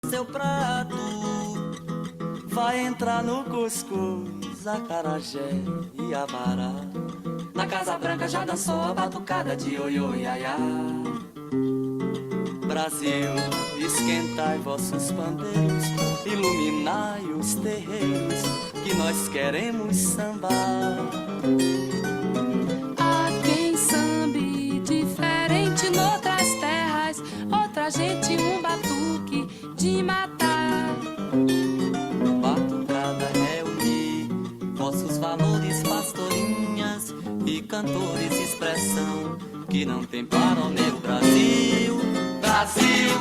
seu prato. Vai entrar no cuscuz, acarajé e abará. Na Casa Branca já dançou a batucada de oiô iaiá. Brasil, esquentai vossos pandeiros, iluminai os terreiros, que nós queremos sambar. Há quem sambe diferente noutras terras, outra gente um batuque de matar. Batucada reunir vossos valores, pastorinhas e cantores, expressão que não tem para o meu Brasil. Brasil,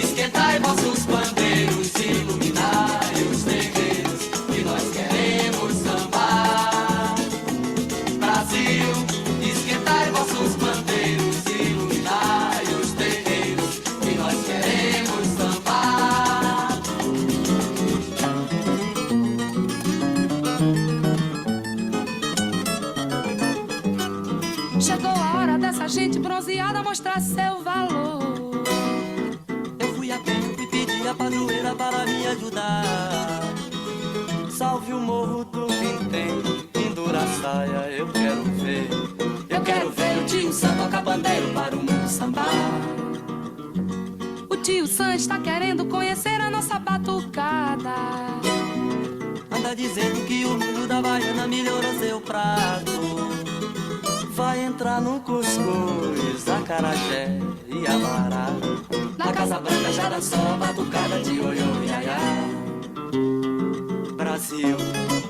esquentai vossos pandeiros, iluminai os terreiros, que nós queremos sambar. Brasil, esquentai vossos pandeiros, iluminai os terreiros, que nós queremos sambar. Chegou a hora dessa gente bronzeada mostrar seu valor. A padroeira para me ajudar. Salve o morro do Vintém, pendura a saia, eu quero ver. Eu quero ver o tio Sam tocar bandeiro para o mundo sambar. O tio Sam está querendo conhecer a nossa batucada. Anda dizendo que o mundo da baiana melhorou seu prato. Vai entrar no cuscuz, acarajé e abará. Na Casa Branca já dançou a batucada de oiô iaiá. Brasil,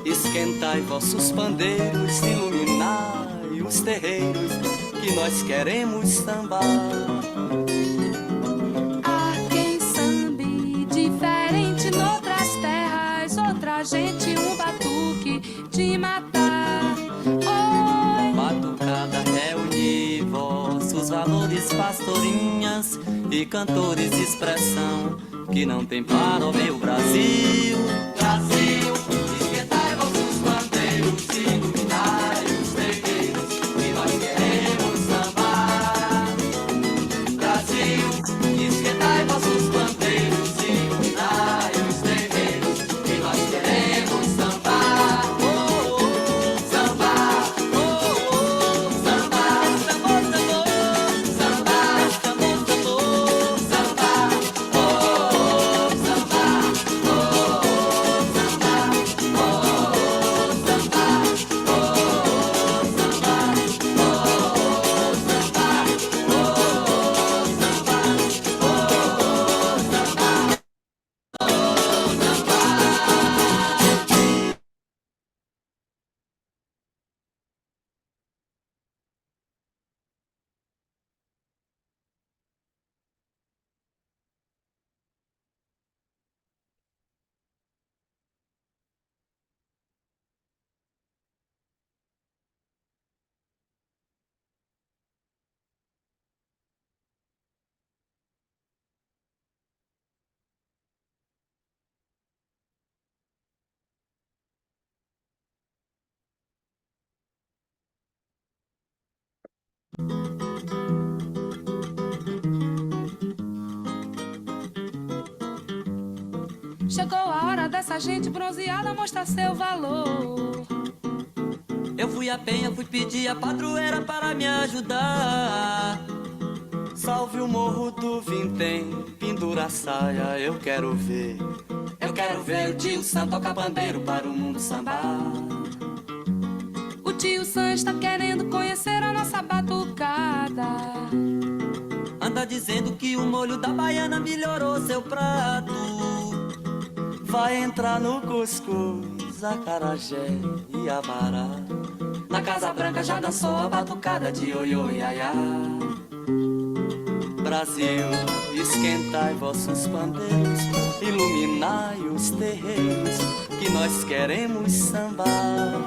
esquentai vossos pandeiros, iluminai os terreiros, que nós queremos sambar. Há quem sambe diferente noutras terras, outra gente um batuque de matar. Oi. Batucada reunir vossos valores, pastorinhas e cantores, expressão que não tem para o meu Brasil. Brasil, esquentai vossos bandeiros, iluminai os terreiros, que nós queremos sambar. Brasil, esquentai vossos bandeiros, iluminai os terreiros, que nós queremos sambar. Oh, oh, sambar, oh, oh, sambar, sambar, sambar, sambar, sambar, sambar, oh, sambar, oh, sambar, oh, sambar, oh, sambar, Chegou a hora dessa gente bronzeada mostrar seu valor. Eu fui à penha, fui pedir a padroeira para me ajudar. Salve o morro do Vintém, pendura a saia, eu quero ver. Eu quero ver o tio Sam tocar bandeiro para o mundo sambar. O tio Sam está querendo conhecer a nossa batucada. Anda dizendo que o molho da baiana melhorou seu prato. Vai entrar no cuscuz, acarajé e abará. Na Casa Branca já dançou a batucada de oiô iaiá. Brasil, esquentai vossos pandeiros, iluminai os terreiros, que nós queremos sambar.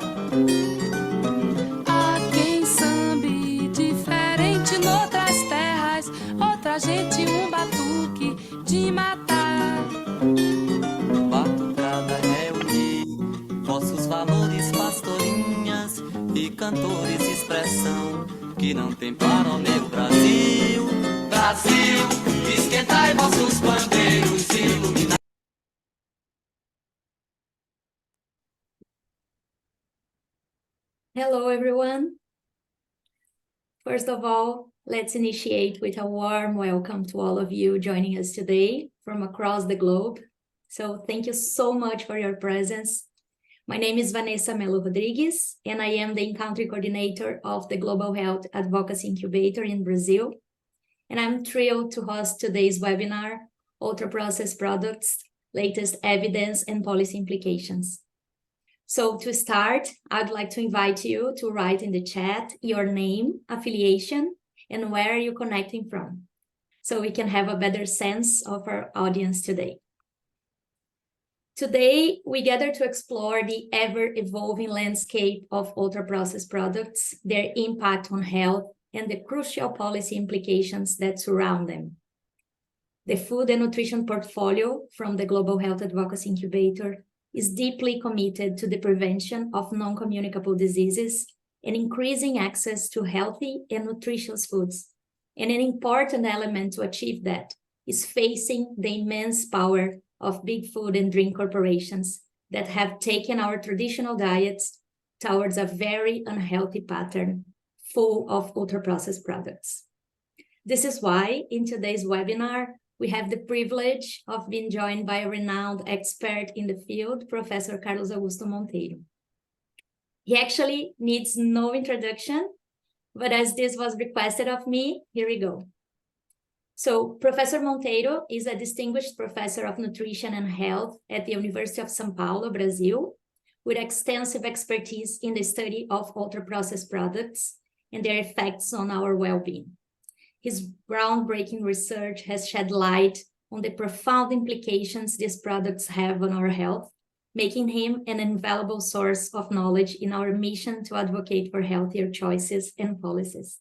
Há quem sambe diferente noutras terras, outra gente um batuque de matar. Batucada reunir vossos valores, pastorinhas e cantores, expressão que não tem para o meu Brasil. Brasil, esquentai vossos pandeiros, iluminai Hello, everyone. First of all, let's initiate with a warm welcome to all of you joining us today from across the globe. So thank you so much for your presence. My name is Vanessa Melo Rodrigues, and I am the Country Coordinator of the Global Health Advocacy Incubator in Brazil. And I'm thrilled to host today's webinar, Ultra-Processed Products, Latest Evidence and Policy Implications. So to start, I'd like to invite you to write in the chat your name, affiliation, and where you're connecting from, so we can have a better sense of our audience today. Today, we gather to explore the ever-evolving landscape of ultra-processed products, their impact on health, and the crucial policy implications that surround them. The food and nutrition portfolio from the Global Health Advocacy Incubator is deeply committed to the prevention of non-communicable diseases and increasing access to healthy and nutritious foods. And an important element to achieve that is facing the immense power of big food and drink corporations that have taken our traditional diets towards a very unhealthy pattern full of ultra-processed products. This is why in today's webinar, we have the privilege of being joined by a renowned expert in the field, Professor Carlos Augusto Monteiro. He actually needs no introduction, but as this was requested of me, here we go. So Professor Monteiro is a distinguished professor of nutrition and health at the University of São Paulo, Brazil, with extensive expertise in the study of ultra-processed products and their effects on our well-being. His groundbreaking research has shed light on the profound implications these products have on our health, making him an invaluable source of knowledge in our mission to advocate for healthier choices and policies.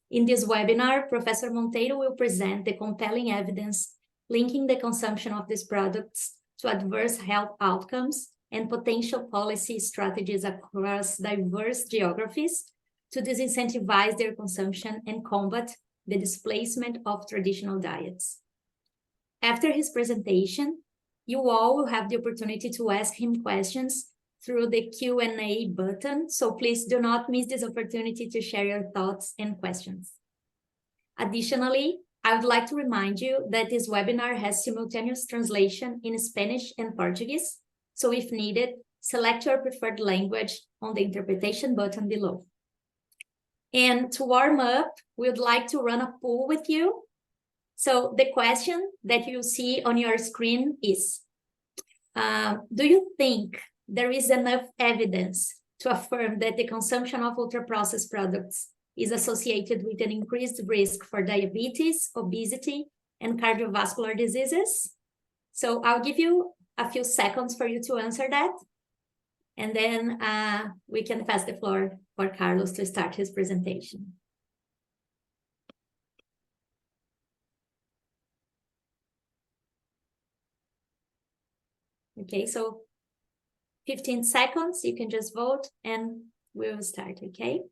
In this webinar, Professor Monteiro will present the compelling evidence linking the consumption of these products to adverse health outcomes and potential policy strategies across diverse geographies to disincentivize their consumption and combat the displacement of traditional diets. After his presentation, you all will have the opportunity to ask him questions through the Q&A button, so please do not miss this opportunity to share your thoughts and questions. Additionally, I would like to remind you that this webinar has simultaneous translation in Spanish and Portuguese, so if needed, select your preferred language on the interpretation button below. And to warm up, we would like to run a poll with you. So the question that you see on your screen is, do you think there is enough evidence to affirm that the consumption of ultra-processed products is associated with an increased risk for diabetes, obesity, and cardiovascular diseases? So I'll give you a few seconds for you to answer that. And then we can pass the floor for Carlos to start his presentation. Okay, so 15 seconds, you can just vote and we will start, okay?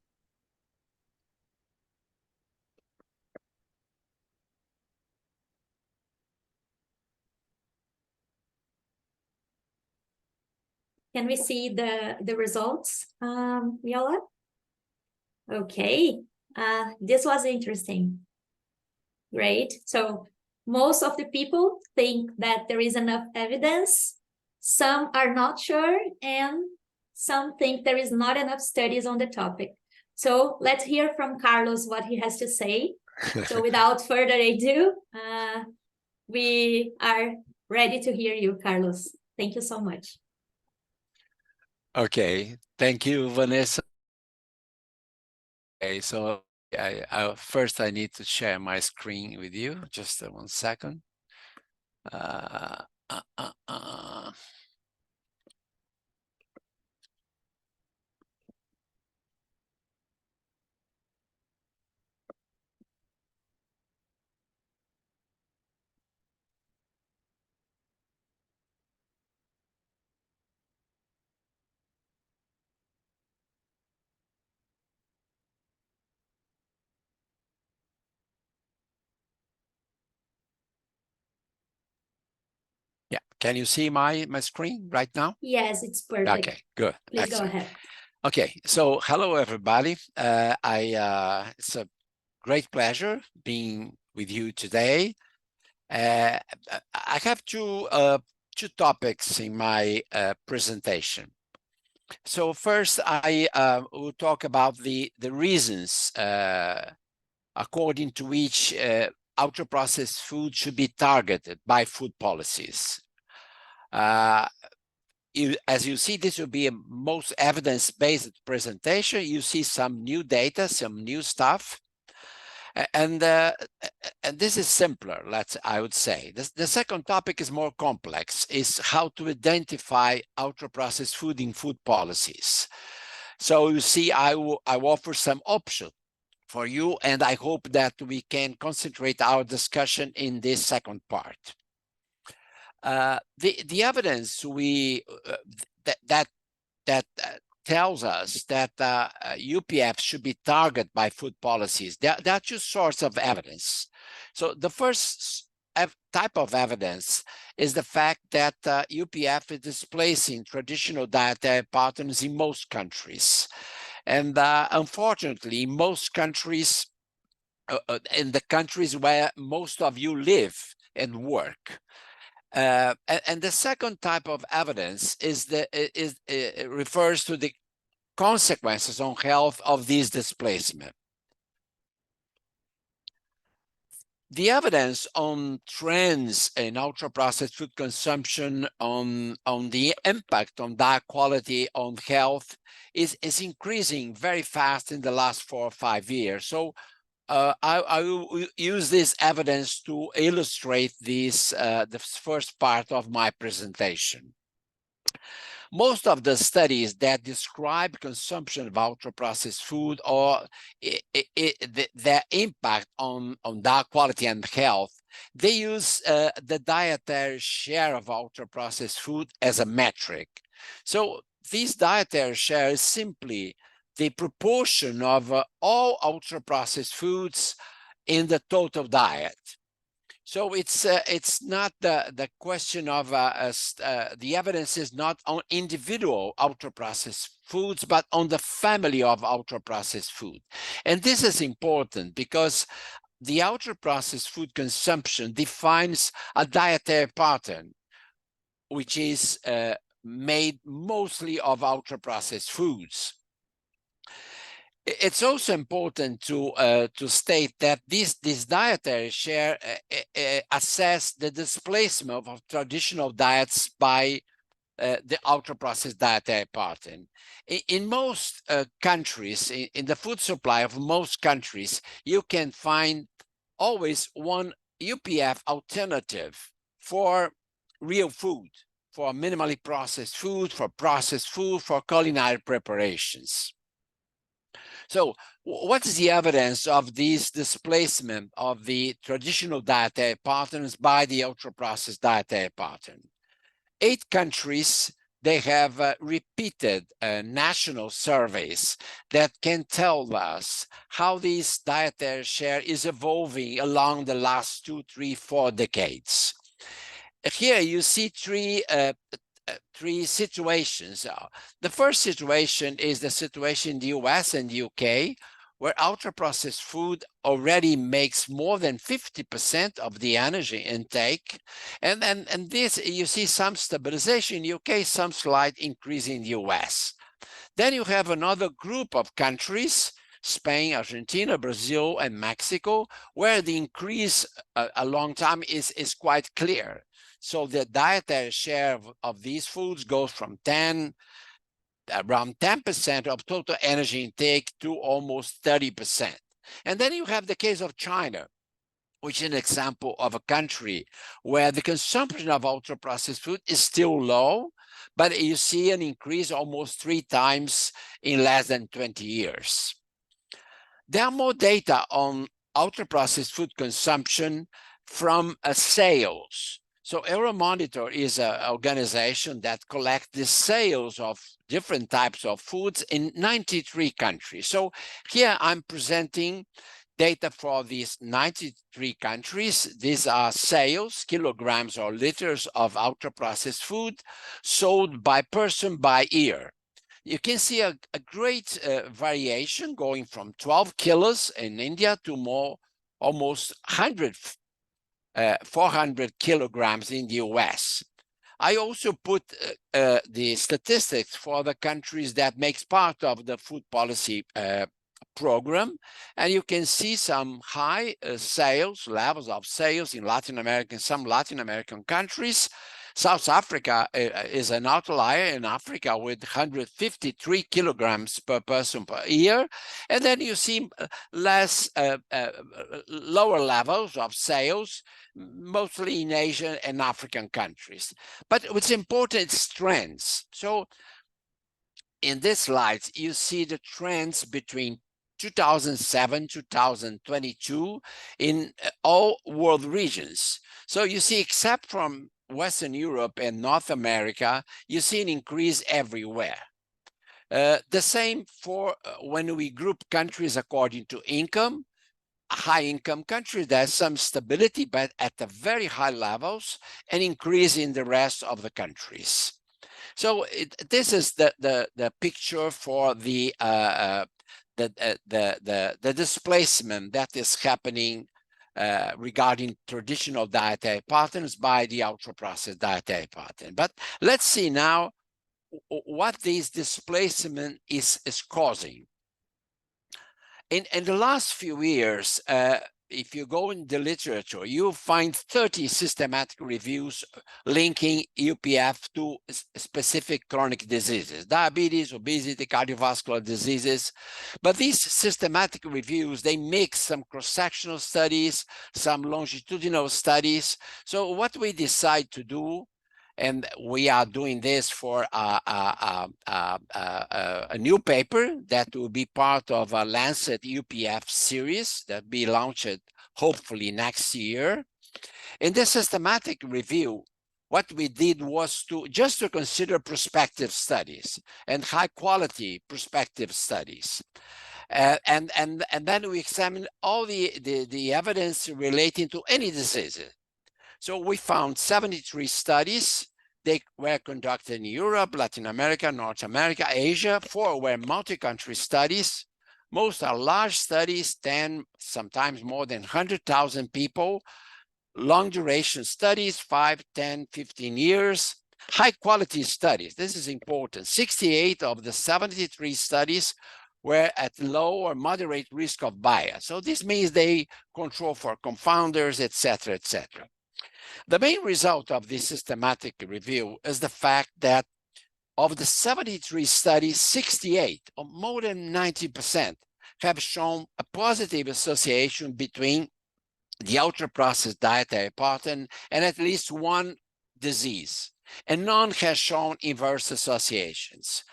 Can we see the results, Viola? Okay, this was interesting. Great. So most of the people think that there is enough evidence. Some are not sure, and some think there is not enough studies on the topic. So let's hear from Carlos what he has to say. So without further ado, we are ready to hear you, Carlos. Thank you so much. Okay, thank you, Vanessa. Okay, so first I need to share my screen with you. Just 1 second. Yeah, can you see my screen right now? Yes, it's perfect. Okay, good. Please go ahead. Okay, so hello everybody. It's a great pleasure being with you today. I have two topics in my presentation. So first, I will talk about the reasons according to which ultra-processed food should be targeted by food policies. As you see, this will be a most evidence-based presentation. You see some new data, some new stuff. And this is simpler, I would say. The second topic is more complex, is how to identify ultra-processed food in food policies. So you see, I will offer some options for you, and I hope that we can concentrate our discussion in this second part. The evidence that tells us that UPF should be targeted by food policies. There are two sorts of evidence. So the first type of evidence is the fact that UPF is displacing traditional dietary patterns in most countries. And unfortunately, in most countries, in the countries where most of you live and work. And the second type of evidence refers to the consequences on health of this displacement. The evidence on trends in ultra-processed food consumption on the impact on diet quality on health is increasing very fast in the last 4 or 5 years. So I will use this evidence to illustrate this, the first part of my presentation. Most of the studies that describe consumption of ultra-processed food or their impact on diet quality and health, they use the dietary share of ultra-processed food as a metric. So this dietary share is simply the proportion of all ultra-processed foods in the total diet. So it's not the question of the evidence is not on individual ultra-processed foods, but on the family of ultra-processed food. And this is important because the ultra-processed food consumption defines a dietary pattern, which is made mostly of ultra-processed foods. It's also important to state that this dietary share assess the displacement of traditional diets by the ultra-processed dietary pattern. In most countries, in the food supply of most countries, you can find always one UPF alternative for real food, for minimally processed food, for processed food, for culinary preparations. So what is the evidence of this displacement of the traditional dietary patterns by the ultra-processed dietary pattern? 8 countries, they have repeated national surveys that can tell us how this dietary share is evolving along the last 2, 3, 4 decades. Here you see three situations. The first situation is the situation in the US and UK, where ultra-processed food already makes more than 50% of the energy intake. And this, you see some stabilization in UK, some slight increase in the US. Then you have another group of countries, Spain, Argentina, Brazil, and Mexico, where the increase a long time is quite clear. So the dietary share of these foods goes from around 10% of total energy intake to almost 30%. And then you have the case of China, which is an example of a country where the consumption of ultra-processed food is still low, but you see an increase almost 3 times in less than 20 years. There are more data on ultra-processed food consumption from sales. So Euromonitor is an organization that collects the sales of different types of foods in 93 countries. So here I'm presenting data for these 93 countries. These are sales, kilograms or liters of ultra-processed food sold by person by year. you can see a great variation going from 12 kilos in India to almost 400 kilograms in the US. I also put the statistics for the countries that makes part of the food policy program, and you can see some high levels of sales in Latin America, some Latin American countries. South Africa is an outlier in Africa with 153 kilograms per person per year. And then you see lower levels of sales, mostly in Asian and African countries. But what's important is trends. So in this slide, you see the trends between 2007, 2022 in all world regions. So you see, except from Western Europe and North America, you see an increase everywhere. The same for when we group countries according to income. High income countries, there's some stability, but at the very high levels, an increase in the rest of the countries. So this is the picture for the displacement that is happening regarding traditional dietary patterns by the ultra-processed dietary pattern. But let's see now what this displacement is causing. In the last few years, if you go in the literature, you'll find 30 systematic reviews linking UPF to specific chronic diseases, diabetes, obesity, cardiovascular diseases. But these systematic reviews, they mix some cross-sectional studies, some longitudinal studies. So what we decide to do, and we are doing this for a new paper that will be part of a Lancet UPF series that will be launched hopefully next year. In this systematic review, what we did was to consider prospective studies and high quality prospective studies. And then we examined all the evidence relating to any disease. So we found 73 studies. They were conducted in Europe, Latin America, North America, Asia. 4 were multi-country studies. Most are large studies, 10, sometimes more than 100,000 people. Long duration studies, 5, 10, 15 years. High quality studies, this is important. 68 of the 73 studies were at low or moderate risk of bias. So this means they control for confounders, etc., etc. The main result of this systematic review is the fact that of the 73 studies, 68, or more than 90%, have shown a positive association between the ultra-processed dietary pattern and at least one disease, and none has shown inverse associations.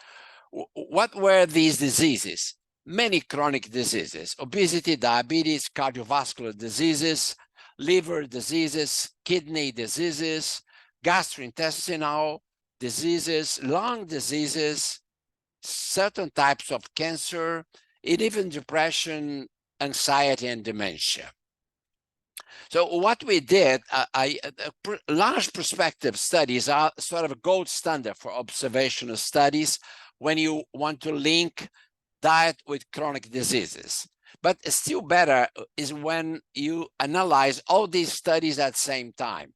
What were these diseases? Many chronic diseases: obesity, diabetes, cardiovascular diseases, liver diseases, kidney diseases, gastrointestinal diseases, lung diseases, certain types of cancer, and even depression, anxiety, and dementia. So what we did, large prospective studies are sort of a gold standard for observational studies when you want to link diet with chronic diseases. But still better is when you analyze all these studies at the same time,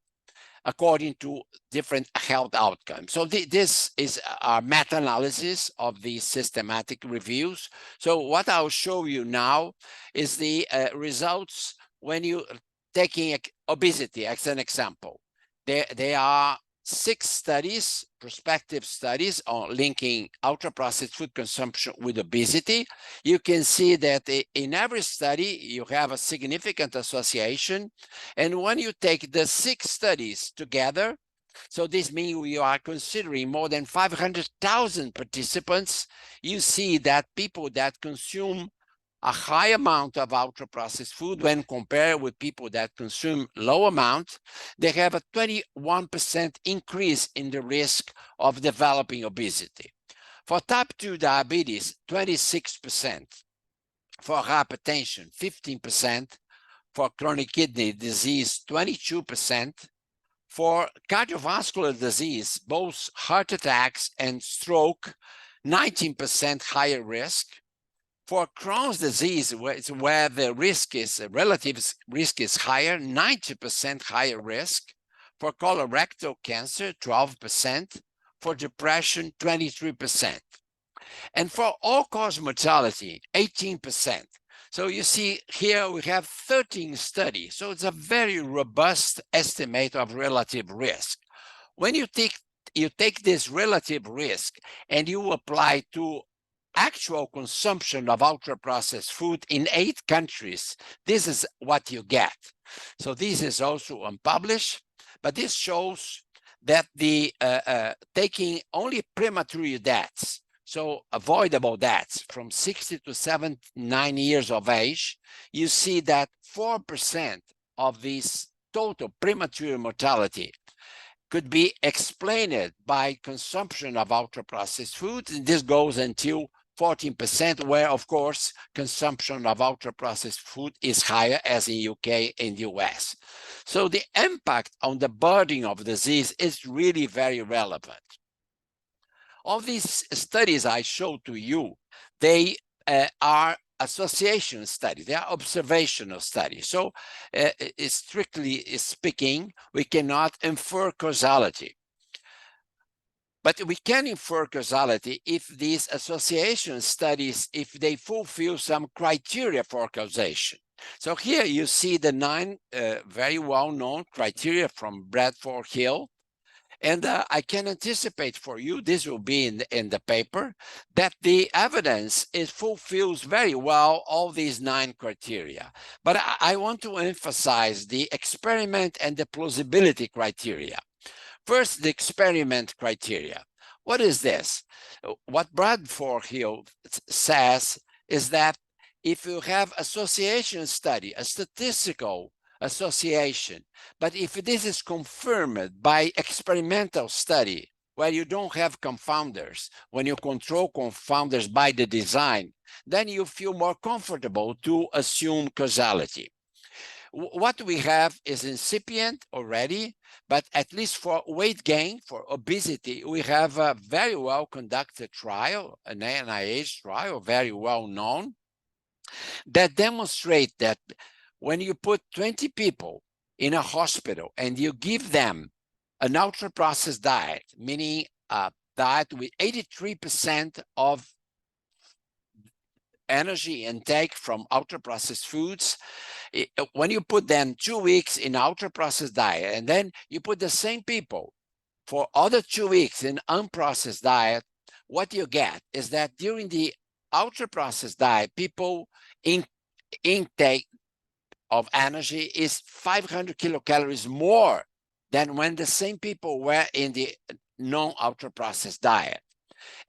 according to different health outcomes. So this is our meta-analysis of these systematic reviews. So what I'll show you now is the results when you taking obesity as an example. There are 6 studies, prospective studies on linking ultra-processed food consumption with obesity. You can see that in every study, you have a significant association. And when you take the 6 studies together, so this means we are considering more than 500,000 participants, you see that people that consume a high amount of ultra-processed food when compared with people that consume low amount, they have a 21% increase in the risk of developing obesity. For type 2 diabetes, 26%. For hypertension, 15%. For chronic kidney disease, 22%. For cardiovascular disease, both heart attacks and stroke, 19% higher risk. For Crohn's disease, where the risk is, relative risk is higher, 90% higher risk. For colorectal cancer, 12%. For depression, 23%. And for all-cause mortality, 18%. So you see here we have 13 studies. So it's a very robust estimate of relative risk. When you take this relative risk and you apply to actual consumption of ultra-processed food in 8 countries, this is what you get. So this is also unpublished, but this shows that the taking only premature deaths, so avoidable deaths from 60 to 79 years of age, you see that 4% of this total premature mortality could be explained by consumption of ultra-processed foods, and this goes until 14%, where, of course, consumption of ultra-processed food is higher, as in UK and US. So the impact on the burden of disease is really very relevant. All these studies I showed to you, they are association studies, they are observational studies. So strictly speaking, we cannot infer causality. But we can infer causality if these association studies, if they fulfill some criteria for causation. So here you see the 9 very well-known criteria from Bradford Hill. And I can anticipate for you, this will be in the paper, that the evidence fulfills very well all these 9 criteria. But I want to emphasize the experiment and the plausibility criteria. First, the experiment criteria. What is this? What Bradford Hill says is that if you have association study, a statistical association, but if this is confirmed by experimental study, where you don't have confounders, when you control confounders by the design, then you feel more comfortable to assume causality. What we have is incipient already, but at least for weight gain, for obesity, we have a very well conducted trial, an NIH trial, very well known, that demonstrate that when you put 20 people in a hospital and you give them an ultra-processed diet, meaning a diet with 83% of energy intake from ultra-processed foods, when you put them 2 weeks in ultra-processed diet, and then you put the same people for other 2 weeks in unprocessed diet, what you get is that during the ultra-processed diet, people intake of energy is 500 kilocalories more than when the same people were in the non-ultra-processed diet.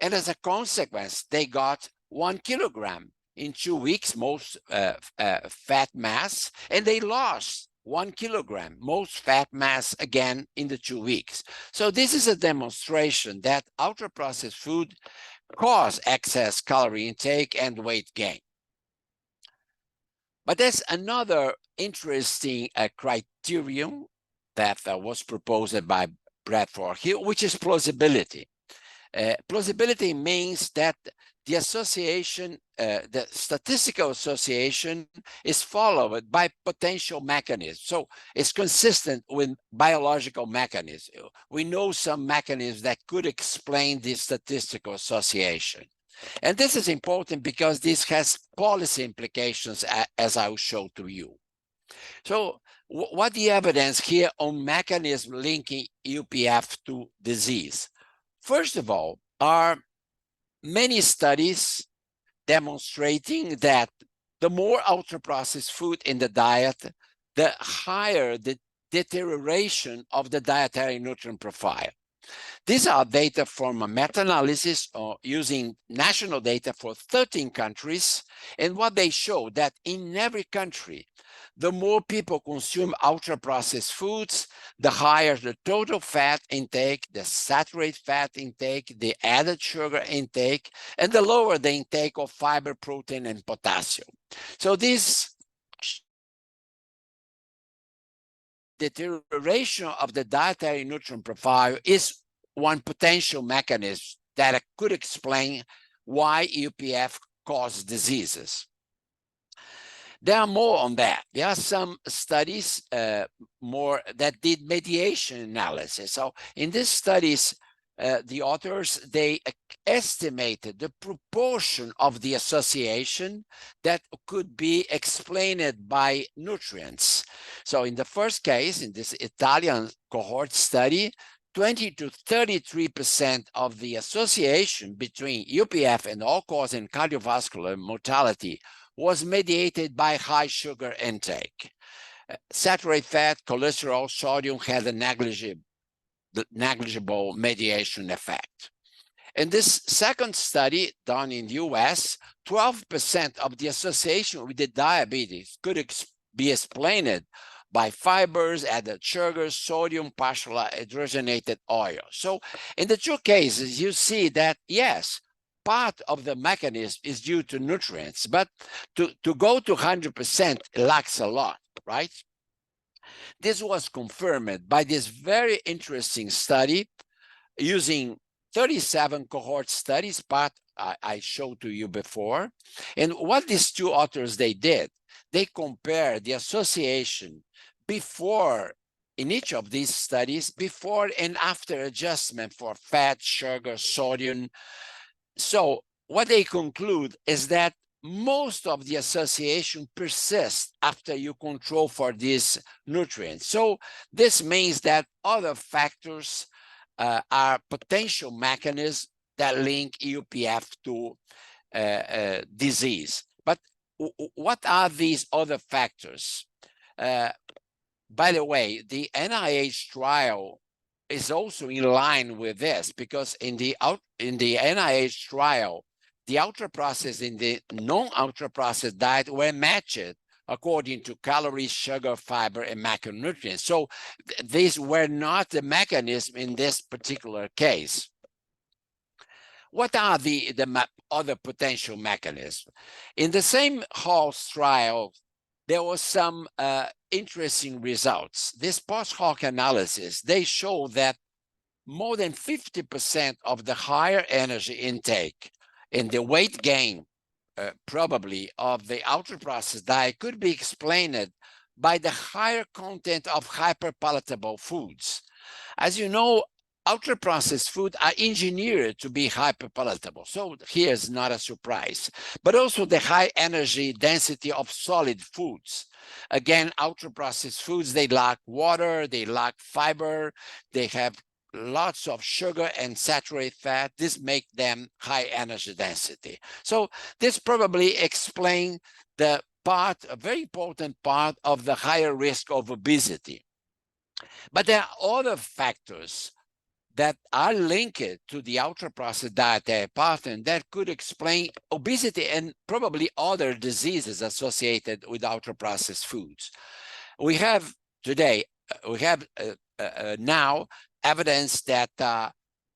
And as a consequence, they got 1 kilogram in 2 weeks, most fat mass, and they lost 1 kilogram, most fat mass again in the 2 weeks. So this is a demonstration that ultra-processed food cause excess calorie intake and weight gain. But there's another interesting criterion that was proposed by Bradford Hill, which is plausibility. Plausibility means that the association, the statistical association is followed by potential mechanisms. So it's consistent with biological mechanisms. We know some mechanisms that could explain this statistical association. And this is important because this has policy implications, as I will show to you. So what the evidence here on mechanism linking UPF to disease? First of all, are many studies demonstrating that the more ultra-processed food in the diet, the higher the deterioration of the dietary nutrient profile. These are data from a meta-analysis using national data for 13 countries. And what they show that in every country, the more people consume ultra-processed foods, the higher the total fat intake, the saturated fat intake, the added sugar intake, and the lower the intake of fiber, protein, and potassium. So this deterioration of the dietary nutrient profile is one potential mechanism that could explain why UPF causes diseases. There are more on that. There are some studies more that did mediation analysis. So in these studies, the authors, they estimated the proportion of the association that could be explained by nutrients. So in the first case, in this Italian cohort study, 20 to 33% of the association between UPF and all-cause and cardiovascular mortality was mediated by high sugar intake. Saturated fat, cholesterol, sodium had a negligible mediation effect. In this second study done in the US, 12% of the association with the diabetes could be explained by fibers, added sugars, sodium, partially hydrogenated oil. So in the two cases, you see that, yes, part of the mechanism is due to nutrients, but to go to 100% lacks a lot, right? This was confirmed by this very interesting study using 37 cohort studies, part I showed to you before. And what these two authors, they did, they compared the association before, in each of these studies, before and after adjustment for fat, sugar, sodium. So what they conclude is that most of the association persists after you control for these nutrients. So this means that other factors are potential mechanisms that link UPF to disease. But what are these other factors? By the way, the NIH trial is also in line with this, because in the NIH trial, the ultra-processed and the non-ultra-processed diet were matched according to calories, sugar, fiber, and macronutrients. So these were not the mechanism in this particular case. What are the other potential mechanisms? In the same Hall's trial, there was some interesting results. This post-hoc analysis, they show that more than 50% of the higher energy intake and the weight gain probably of the ultra-processed diet could be explained by the higher content of hyperpalatable foods. As you know, ultra-processed food are engineered to be hyperpalatable. So here's not a surprise, but also the high energy density of solid foods. Again, ultra-processed foods, they lack water, they lack fiber, they have lots of sugar and saturated fat. This makes them high energy density. So this probably explains the part, a very important part of the higher risk of obesity. But there are other factors that are linked to the ultra-processed dietary pattern that could explain obesity and probably other diseases associated with ultra-processed foods. We have today, now evidence that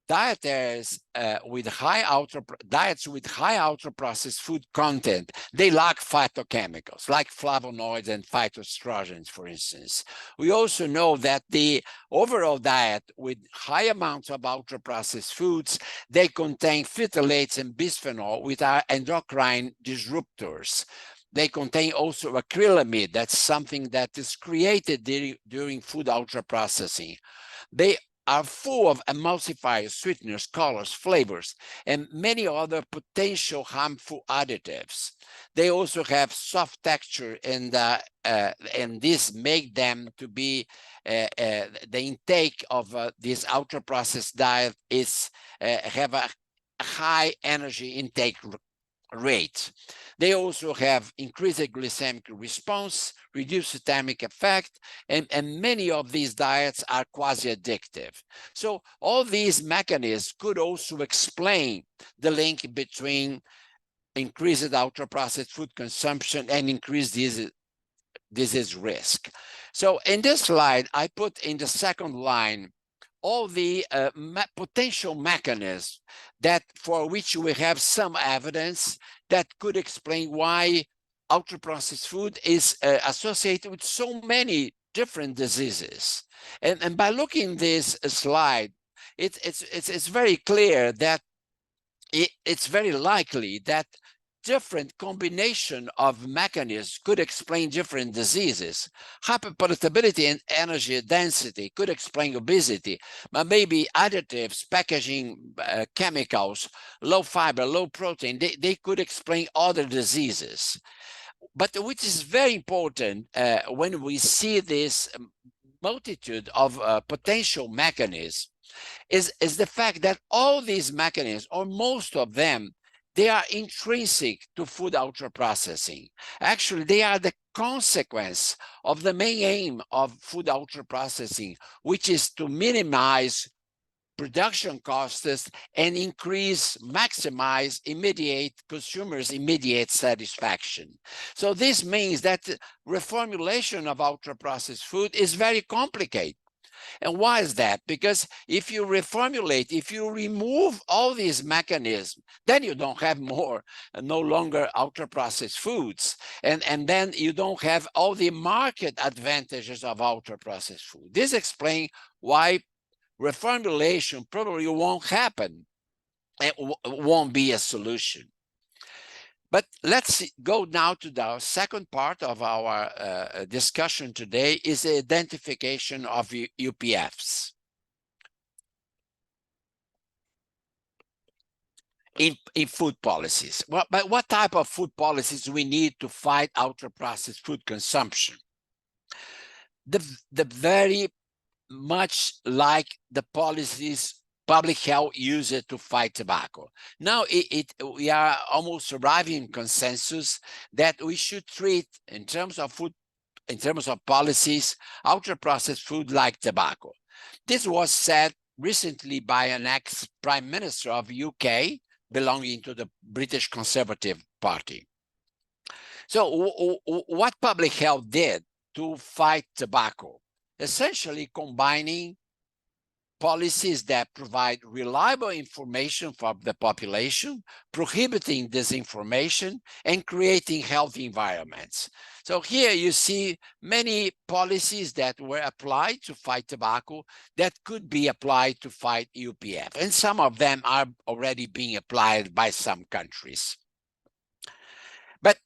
diets with high ultra-processed food content, they lack phytochemicals like flavonoids and phytoestrogens, for instance. We also know that the overall diet with high amounts of ultra-processed foods, they contain phthalates and bisphenol, which are endocrine disruptors. They contain also acrylamide, that's something that is created during food ultra-processing. They are full of emulsifiers, sweeteners, colors, flavors, and many other potential harmful additives. They also have soft texture, and this make them to be the intake of this ultra-processed diet is have a high energy intake rate. They also have increased glycemic response, reduced thermic effect, and many of these diets are quasi-addictive. So all these mechanisms could also explain the link between increased ultra-processed food consumption and increased disease risk. So in this slide, I put in the second line all the potential mechanisms that for which we have some evidence that could explain why ultra-processed food is associated with so many different diseases. And by looking this slide, it's very clear that it's very likely that different combination of mechanisms could explain different diseases. Hyperpalatability and energy density could explain obesity, but maybe additives, packaging, chemicals, low fiber, low protein, they could explain other diseases. But which is very important when we see this multitude of potential mechanisms is the fact that all these mechanisms, or most of them, they are intrinsic to food ultra processing. Actually, they are the consequence of the main aim of food ultra processing, which is to minimize production costs and maximize consumers' immediate satisfaction. So this means that reformulation of ultra processed food is very complicated. And why is that? Because if you reformulate, if you remove all these mechanisms, then you don't have no longer ultra-processed foods. And then you don't have all the market advantages of ultra-processed food. This explains why reformulation probably won't happen. It won't be a solution. But let's go now to the second part of our discussion today is the identification of UPFs. In food policies. Well, but what type of food policies we need to fight ultra-processed food consumption? The very much like the policies public health use it to fight tobacco. Now we are almost arriving in consensus that we should treat, in terms of food, in terms of policies, ultra-processed food like tobacco. This was said recently by an ex-prime minister of UK belonging to the British Conservative Party. So what public health did to fight tobacco? Essentially combining policies that provide reliable information for the population, prohibiting disinformation, and creating healthy environments. So here you see many policies that were applied to fight tobacco that could be applied to fight UPF, and some of them are already being applied by some countries. But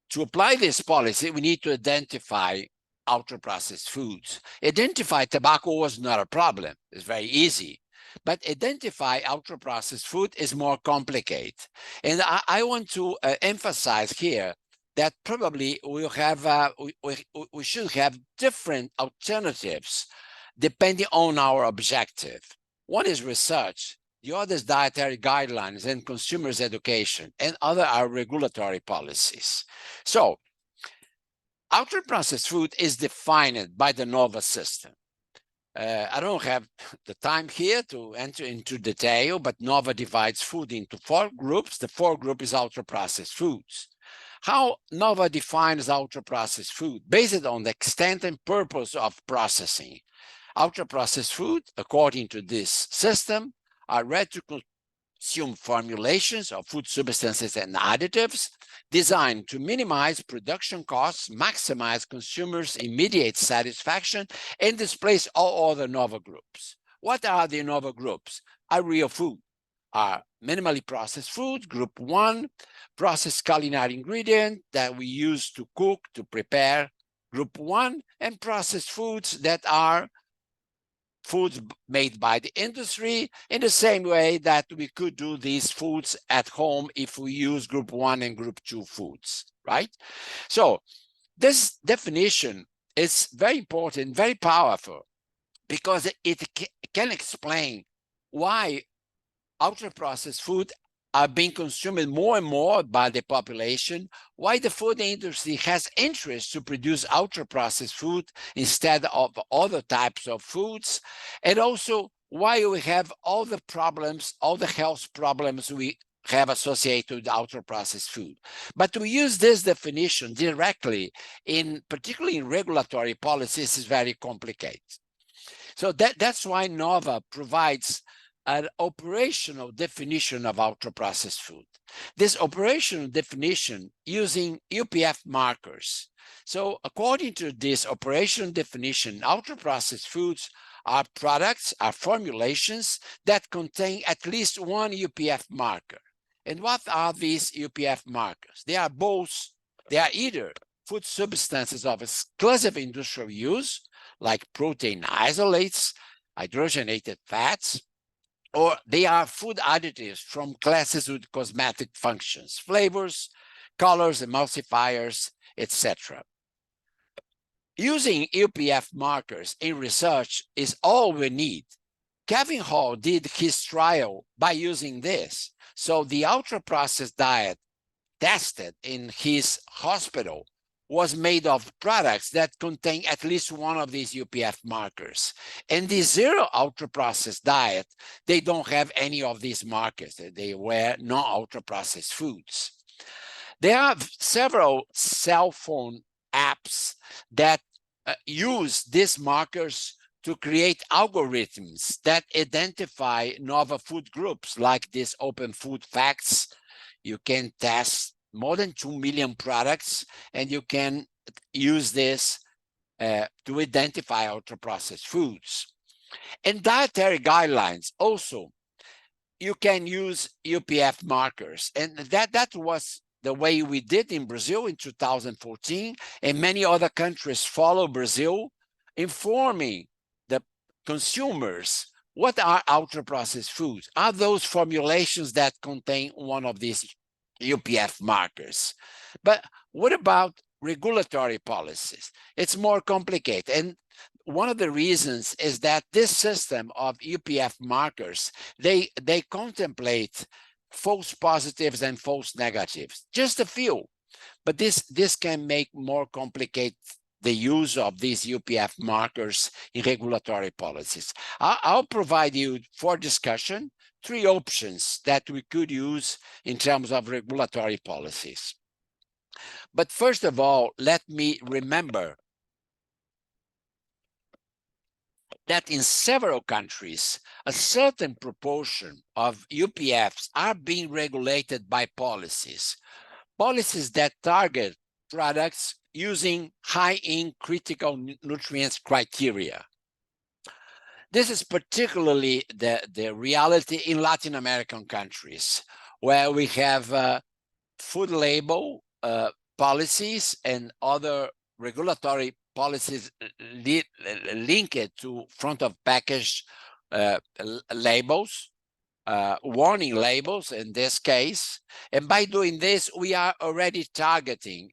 to apply this policy, we need to identify ultra-processed foods. Identify tobacco was not a problem. It's very easy. But identify ultra-processed food is more complicated. And I want to emphasize here that probably we'll have, we should have different alternatives depending on our objective. One is research, the other is dietary guidelines and consumers education, and other are regulatory policies. So ultra-processed food is defined by the NOVA system. I don't have the time here to enter into detail, but NOVA divides food into 4 groups. The 4th group is ultra-processed foods. How NOVA defines ultra-processed food? Based on the extent and purpose of processing. Ultra-processed food, according to this system, are ready to consume formulations of food substances and additives designed to minimize production costs, maximize consumers' immediate satisfaction, and displace all other NOVA groups. What are the NOVA groups? Are real food, are minimally processed food, group 1, processed culinary ingredient that we use to cook, to prepare, group 1, and processed foods that are foods made by the industry, in the same way that we could do these foods at home if we use group 1 and group 2 foods, right? So this definition is very important, very powerful, because it can explain why ultra-processed food are being consumed more and more by the population, why the food industry has interest to produce ultra-processed food instead of other types of foods, and also why we have all the problems, all the health problems we have associated with ultra-processed food. But to use this definition directly, particularly in regulatory policies, is very complicated. So that's why NOVA provides an operational definition of ultra-processed food. This operational definition using UPF markers. So according to this operational definition, ultra-processed foods are products, are formulations that contain at least one UPF marker. And what are these UPF markers? They are either food substances of exclusive industrial use, like protein isolates, hydrogenated fats, or they are food additives from classes with cosmetic functions, flavors, colors, emulsifiers, etc. Using UPF markers in research is all we need. Kevin Hall did his trial by using this. So the ultra-processed diet tested in his hospital was made of products that contain at least one of these UPF markers. And the zero ultra-processed diet, they don't have any of these markers. They were non-ultra-processed foods. There are several cell phone apps that use these markers to create algorithms that identify novel food groups, like this Open Food Facts. You can test more than 2 million products, and you can use this to identify ultra-processed foods. And dietary guidelines also, you can use UPF markers. And that was the way we did in Brazil in 2014, and many other countries follow Brazil, informing the consumers what are ultra-processed foods. Are those formulations that contain one of these UPF markers? But what about regulatory policies? It's more complicated. And one of the reasons is that this system of UPF markers, they contemplate false positives and false negatives, just a few. But this can make more complicated the use of these UPF markers in regulatory policies. I'll provide you for discussion 3 options that we could use in terms of regulatory policies. But first of all, let me remember that in several countries, a certain proportion of UPFs are being regulated by policies that target products using high-in critical nutrients criteria. This is particularly the reality in Latin American countries, where we have food label policies and other regulatory policies linked to front of package labels, warning labels in this case. And by doing this, we are already targeting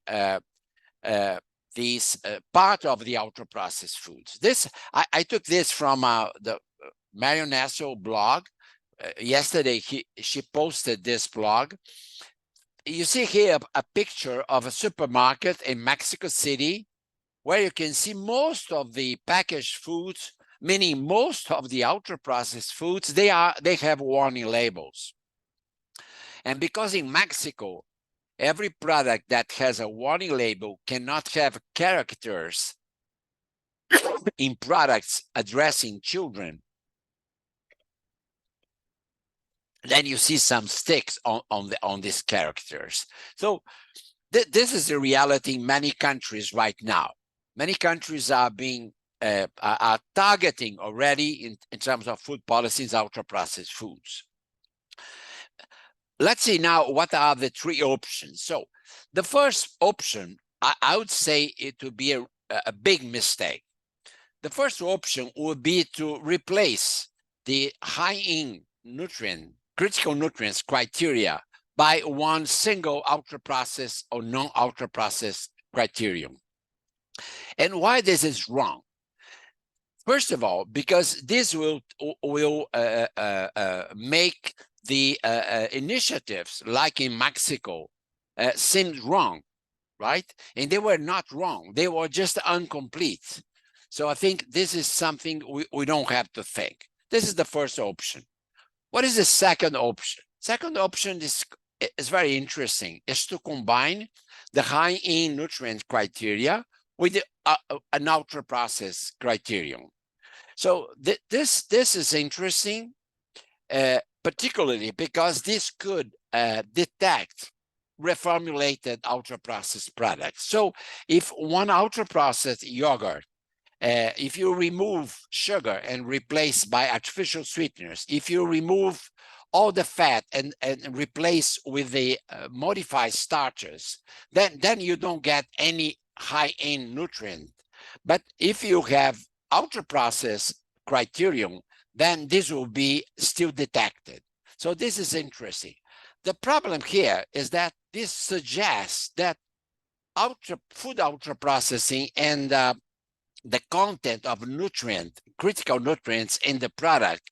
these part of the ultra-processed foods. I took this from the Marion Nassau blog. Yesterday, she posted this blog. You see here a picture of a supermarket in Mexico City, where you can see most of the packaged foods, meaning most of the ultra-processed foods, they have warning labels. And because in Mexico, every product that has a warning label cannot have characters in products addressing children, then you see some sticks on these characters. So this is the reality in many countries right now. Many countries are targeting already in terms of food policies, ultra-processed foods. Let's see now what are the 3 options. So the first option, I would say it would be a big mistake. The first option would be to replace the high-in critical nutrients criteria by one single ultra-processed or non-ultra-processed criterion. And why this is wrong? First of all, because this will make the initiatives, like in Mexico, seem wrong, right? And they were not wrong. They were just incomplete. So I think this is something we don't have to think. This is the first option. What is the second option? Second option is very interesting. Is to combine the high-in nutrient criteria with an ultra-processed criterion. So this is interesting, particularly because this could detect reformulated ultra-processed products. So if one ultra-processed yogurt, if you remove sugar and replace by artificial sweeteners, if you remove all the fat and replace with the modified starches, then you don't get any high-end nutrient. But if you have ultra-processed criterion, then this will be still detected. So this is interesting. The problem here is that this suggests that food ultra-processing and the content of critical nutrients in the product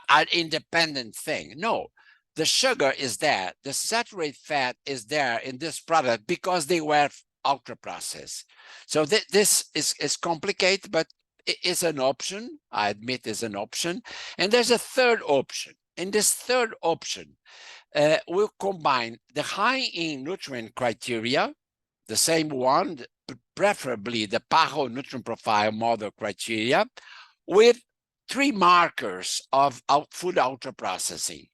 are independent thing. No, the sugar is there, the saturated fat is there in this product because they were ultra-processed. So this is complicated, but it is an option. I admit is an option. And there's a third option. In this third option, we'll combine the high in nutrient criteria, the same one, preferably the PAHO nutrient profile model criteria, with 3 markers of food ultra-processing: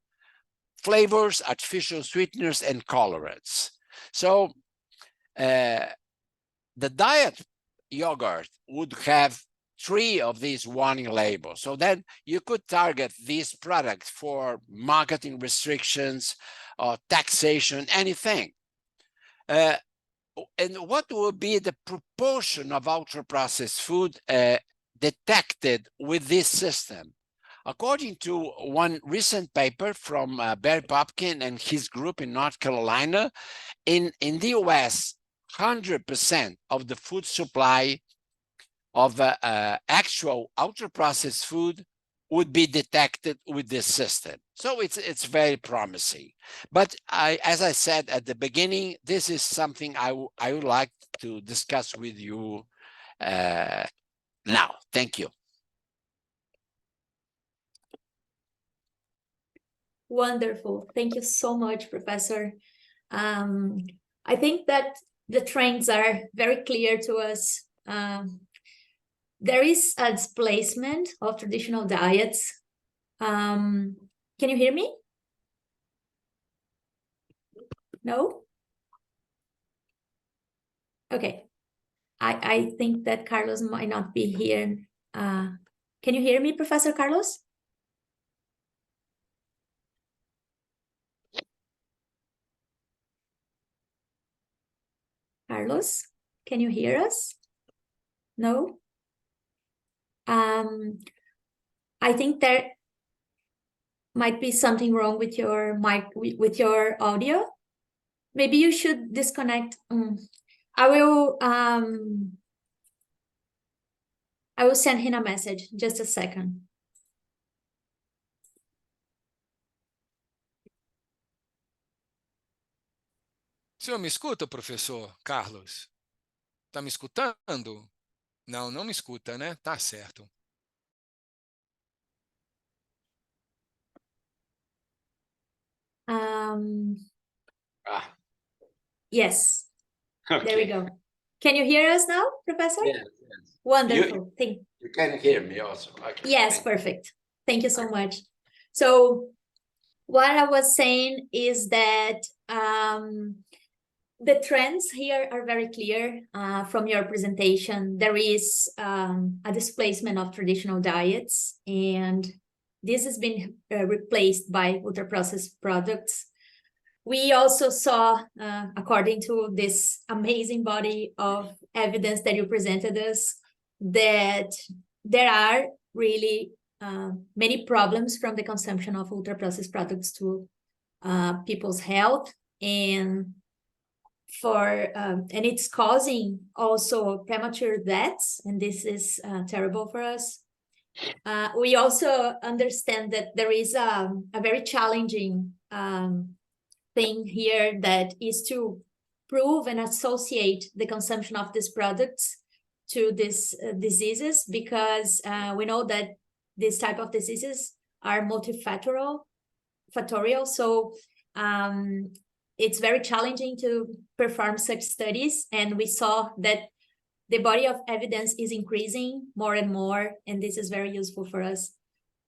flavors, artificial sweeteners, and colorants. So the diet yogurt would have 3 of these warning labels. So then you could target these products for marketing restrictions or taxation, anything. And what will be the proportion of ultra-processed food detected with this system? According to one recent paper from Barry Popkin and his group in North Carolina, in the US, 100% of the food supply of actual ultra-processed food would be detected with this system. So it's very promising. But as I said at the beginning, this is something I would like to discuss with you now. Thank you. Wonderful. Thank you so much, Professor. I think that the trends are very clear to us. There is a displacement of traditional diets. Can you hear me? No? Okay. I think that Carlos might not be here. Can you hear me, Professor Carlos? Carlos, can you hear us? No? I think there might be something wrong with your mic, with your audio. Maybe you should disconnect. I will send him a message. Just a second. O senhor me escuta, professor Carlos? Tá me escutando? Não, não me escuta, né? Tá certo. Yes. Okay. There we go. Can you hear us now, Professor? Yes. Wonderful. You can hear me also. Okay. Yes, perfect. Thank you so much. So what I was saying is that the trends here are very clear from your presentation. There is a displacement of traditional diets, and this has been replaced by ultra-processed products. We also saw, according to this amazing body of evidence that you presented us, that there are really many problems from the consumption of ultra-processed products to people's health, and it's causing also premature deaths, and this is terrible for us. We also understand that there is a very challenging thing here, that is to prove and associate the consumption of these products to these diseases, because we know that this type of diseases are multifactorial. So it's very challenging to perform such studies, and we saw that the body of evidence is increasing more and more, and this is very useful for us.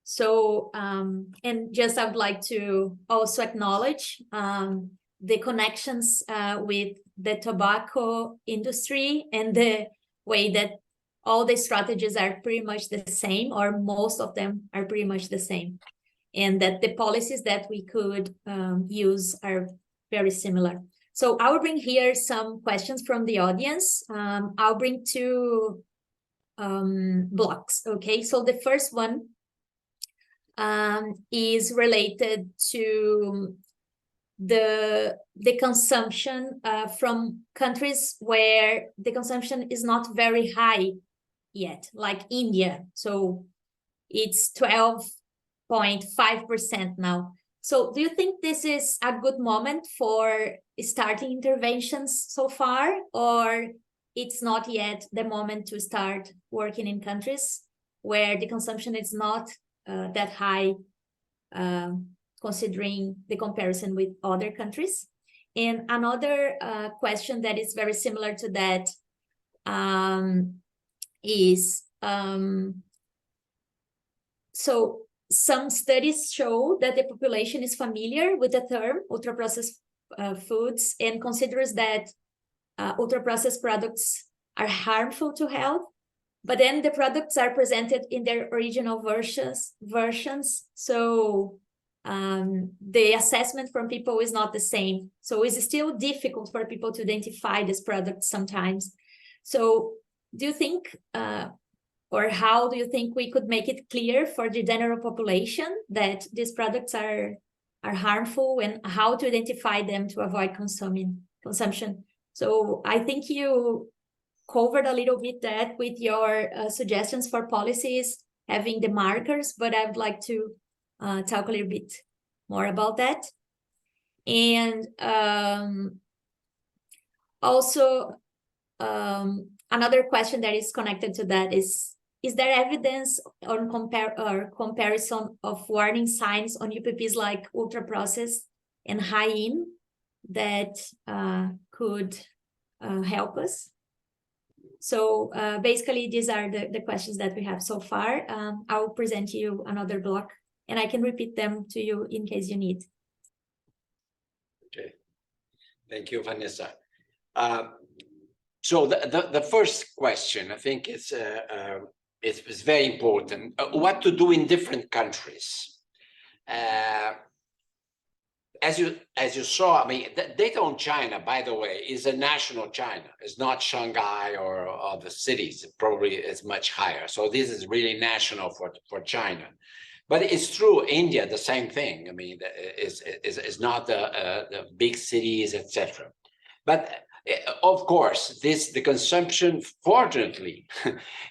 So, and just I would like to also acknowledge the connections with the tobacco industry, and the way that all the strategies are pretty much the same, or most of them are pretty much the same. and that the policies that we could use are very similar. So I'll bring here some questions from the audience. I'll bring two blocks, okay? So the first one is related to the consumption from countries where the consumption is not very high yet, like India. So it's 12.5% now. So do you think this is a good moment for starting interventions so far, or it's not yet the moment to start working in countries where the consumption is not that high, considering the comparison with other countries? And another question that is very similar to that is, so some studies show that the population is familiar with the term ultra-processed foods and considers that ultra-processed products are harmful to health, but then the products are presented in their original versions. So the assessment from people is not the same. So it's still difficult for people to identify these products sometimes. So do you think, or how do you think we could make it clear for the general population that these products are harmful, and how to identify them to avoid consumption? So I think you covered a little bit that with your suggestions for policies, having the markers, but I would like to talk a little bit more about that. And also, another question that is connected to that is there evidence on comparison of warning signs on UPPs like ultra-processed and high-in that could help us? So basically, these are the questions that we have so far. I will present you another block, and I can repeat them to you in case you need. Okay, thank you, Vanessa. So the first question, I think it's very important. What to do in different countries? As you saw, I mean, the data on China, by the way, is a national China. It's not Shanghai or other cities. It probably is much higher. So this is really national for China. But it's true, India, the same thing. I mean, is not the big cities, etc. But of course, the consumption, fortunately,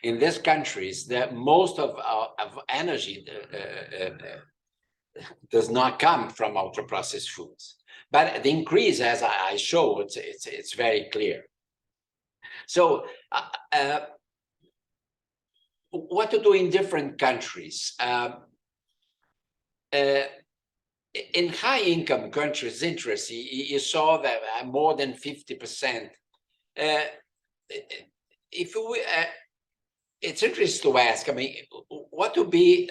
in these countries, that most of energy does not come from ultra-processed foods. But the increase, as I showed, it's very clear. So what to do in different countries? In high-income countries, interesting, you saw that more than 50%. It's interesting to ask, I mean, what would be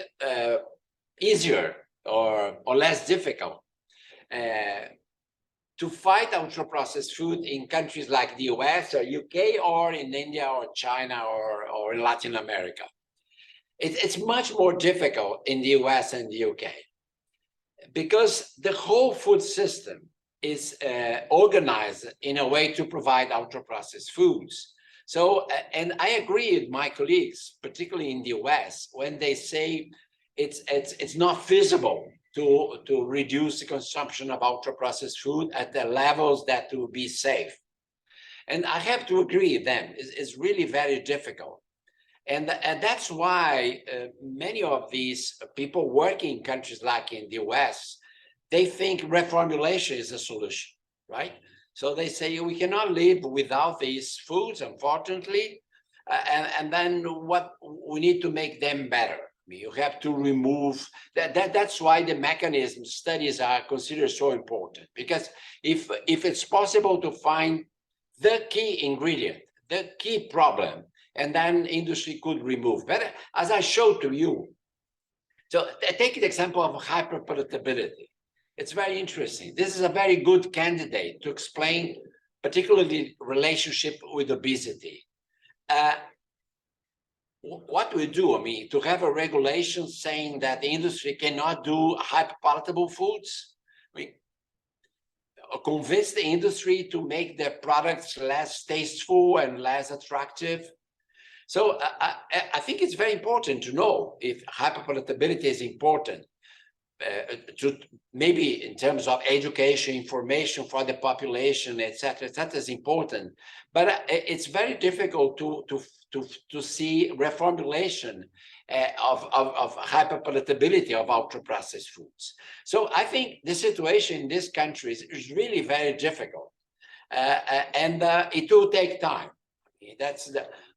easier or less difficult to fight ultra-processed food in countries like the US or UK, or in India or China or in Latin America? It's much more difficult in the US and the UK, because the whole food system is organized in a way to provide ultra-processed foods. So, and I agree with my colleagues, particularly in the US, when they say it's not feasible to reduce the consumption of ultra-processed food at the levels that will be safe. And I have to agree with them. It's really very difficult. And that's why many of these people working in countries like in the US, they think reformulation is a solution, right? So they say we cannot live without these foods, unfortunately, and then what we need to make them better. You have to remove that's why the mechanism studies are considered so important, because if it's possible to find the key ingredient, the key problem, and then industry could remove. But as I showed to you, so take the example of hyperpalatability. It's very interesting. This is a very good candidate to explain, particularly relationship with obesity. what we do, I mean, to have a regulation saying that the industry cannot do hyperpalatable foods, I mean, convince the industry to make their products less tasteful and less attractive. So I think it's very important to know if hyperpalatability is important. To maybe in terms of education, information for the population, etc., is important. But it's very difficult to see reformulation of hyperpalatability of ultra-processed foods. So I think the situation in these countries is really very difficult, and it will take time.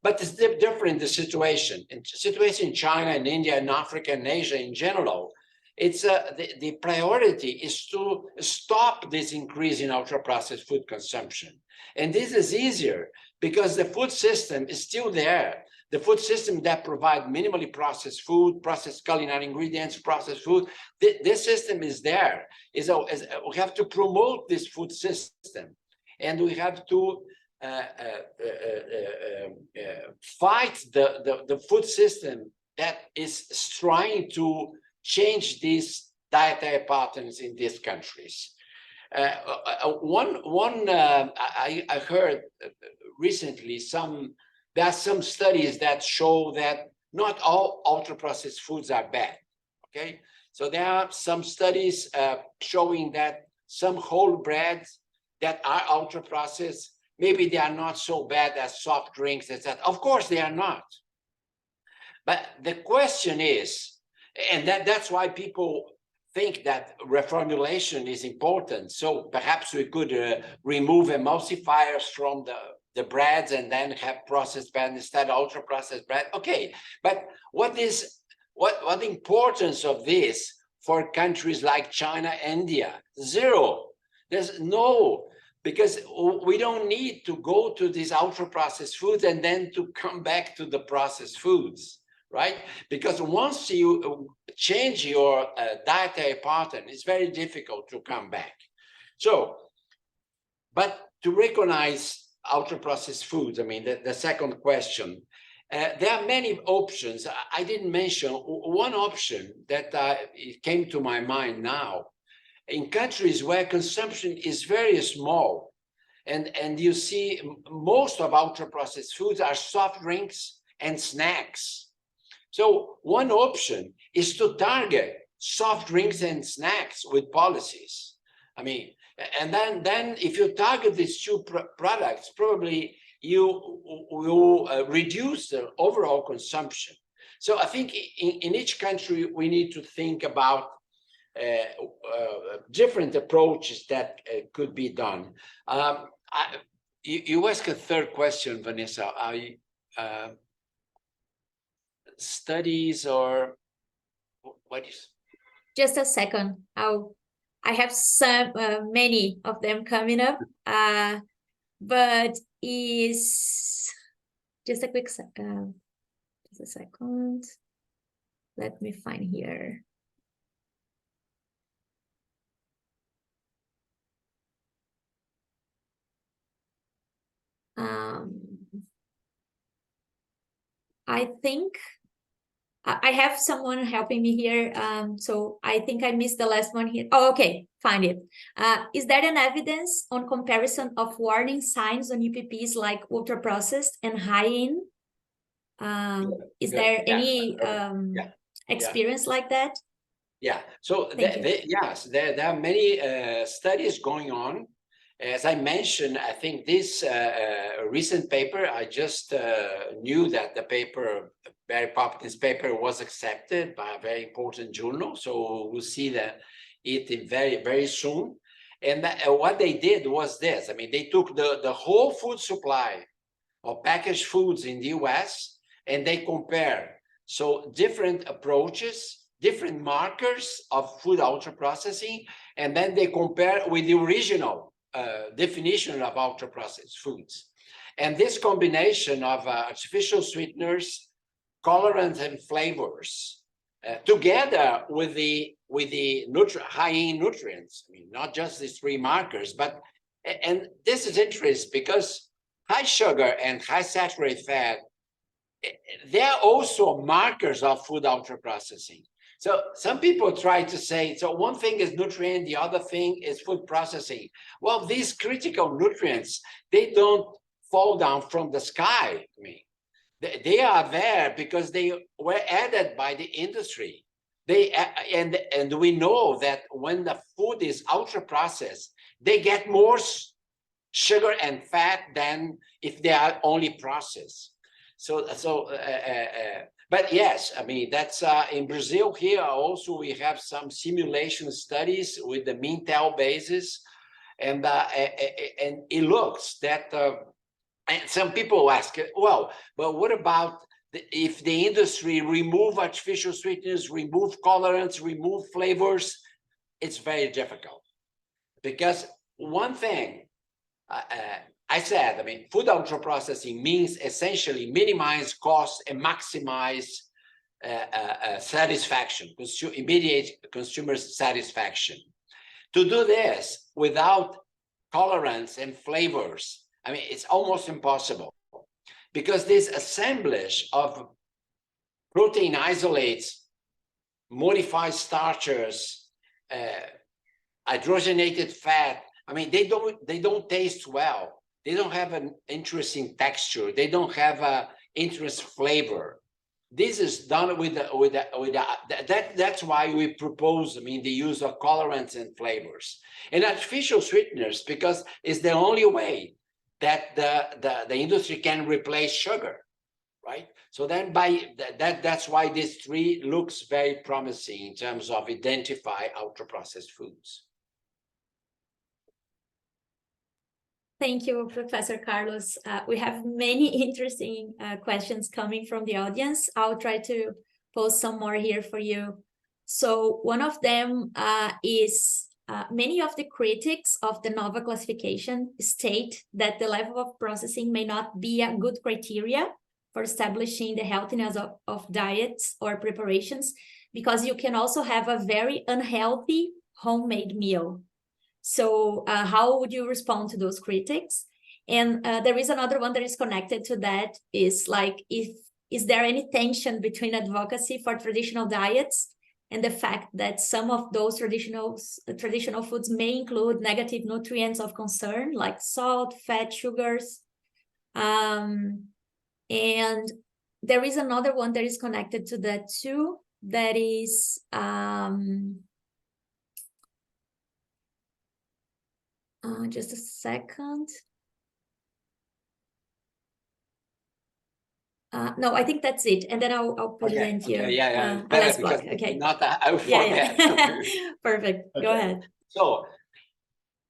But it's different, the situation. In situation in China and India and Africa and Asia in general, it's the priority is to stop this increase in ultra-processed food consumption. And this is easier because the food system is still there. The food system that provide minimally processed food, processed culinary ingredients, processed food, this system is there. We have to promote this food system, and we have to fight the food system that is trying to change these dietary patterns in these countries. I heard recently there are some studies that show that not all ultra-processed foods are bad, okay? So there are some studies showing that some whole breads that are ultra-processed, maybe they are not so bad as soft drinks, etc. Of course they are not. But the question is, and that's why people think that reformulation is important. So perhaps we could remove emulsifiers from the breads and then have processed bread instead of ultra-processed bread. Okay, but what the importance of this for countries like China, India? Zero. There's no, because we don't need to go to these ultra-processed foods and then to come back to the processed foods. Right? Because once you change your dietary pattern, it's very difficult to come back. So, but to recognize ultra-processed foods, I mean, the second question, there are many options. I didn't mention one option that it came to my mind now. In countries where consumption is very small, and you see most of ultra-processed foods are soft drinks and snacks. So one option is to target soft drinks and snacks with policies. I mean, and then if you target these two products, probably you will reduce the overall consumption. So I think in each country, we need to think about different approaches that could be done. You asked a third question, Vanessa. Studies or what is? Just a second. I have many of them coming up, but is just a quick just a second. Let me find here. I think I have someone helping me here, so I think I missed the last one here. Oh, okay, find it. Is there an evidence on comparison of warning signs on UPPs like ultra-processed and high-in? Is there any experience like that? Yeah, so yes, there are many studies going on. As I mentioned, I think this recent paper, I just knew that the paper, very popular, this paper was accepted by a very important journal. So we'll see it very, very soon. And what they did was this. I mean, they took the whole food supply of packaged foods in the US, and they compare. So different approaches, different markers of food ultra-processing, and then they compare with the original definition of ultra-processed foods. And this combination of artificial sweeteners, colorants, and flavors, together with the high-in nutrients, I mean, not just these three markers, but, and this is interesting because high sugar and high saturated fat there are also markers of food ultra-processing. So some people try to say, so one thing is nutrient, the other thing is food processing. Well, these critical nutrients, they don't fall down from the sky. I mean, they are there because they were added by the industry. And we know that when the food is ultra-processed, they get more sugar and fat than if they are only processed. But yes, I mean, that's in Brazil here also, we have some simulation studies with the Mintel basis. And it looks that, and some people ask, well, but what about if the industry remove artificial sweeteners, remove colorants, remove flavors? It's very difficult. Because one thing, I said, I mean, food ultra-processing means essentially minimize cost and maximize satisfaction, immediate consumer satisfaction. To do this without colorants and flavors, I mean, it's almost impossible, because this assemblage of protein isolates, modified starches, hydrogenated fat, I mean, they don't taste well. They don't have an interesting texture. They don't have an interesting flavor. This is done that's why we propose, I mean, the use of colorants and flavors and artificial sweeteners, because it's the only way that the industry can replace sugar, right? So then that's why this tree looks very promising in terms of identify ultra-processed foods. Thank you, Professor Carlos. We have many interesting questions coming from the audience. I'll try to post some more here for you. So one of them is many of the critics of the NOVA classification state that the level of processing may not be a good criteria for establishing the healthiness of diets or preparations, because you can also have a very unhealthy homemade meal. So how would you respond to those critics? And there is another one that is connected to that, is like, is there any tension between advocacy for traditional diets and the fact that some of those traditional foods may include negative nutrients of concern, like salt, fat, sugars? And there is another one that is connected to that too, that is... just a second. No, I think that's it. And then I'll present you a last block. Okay. Not I will forget. Yeah. Perfect. Okay. Go ahead. So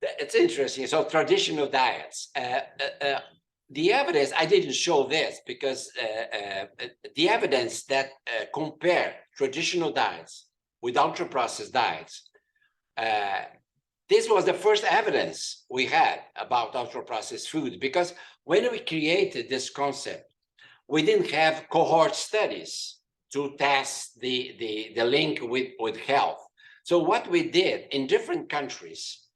it's interesting. So traditional diets. The evidence, I didn't show this because the evidence that compare traditional diets with ultra-processed diets, this was the first evidence we had about ultra-processed foods, because when we created this concept, we didn't have cohort studies to test the link with health. So what we did in different countries,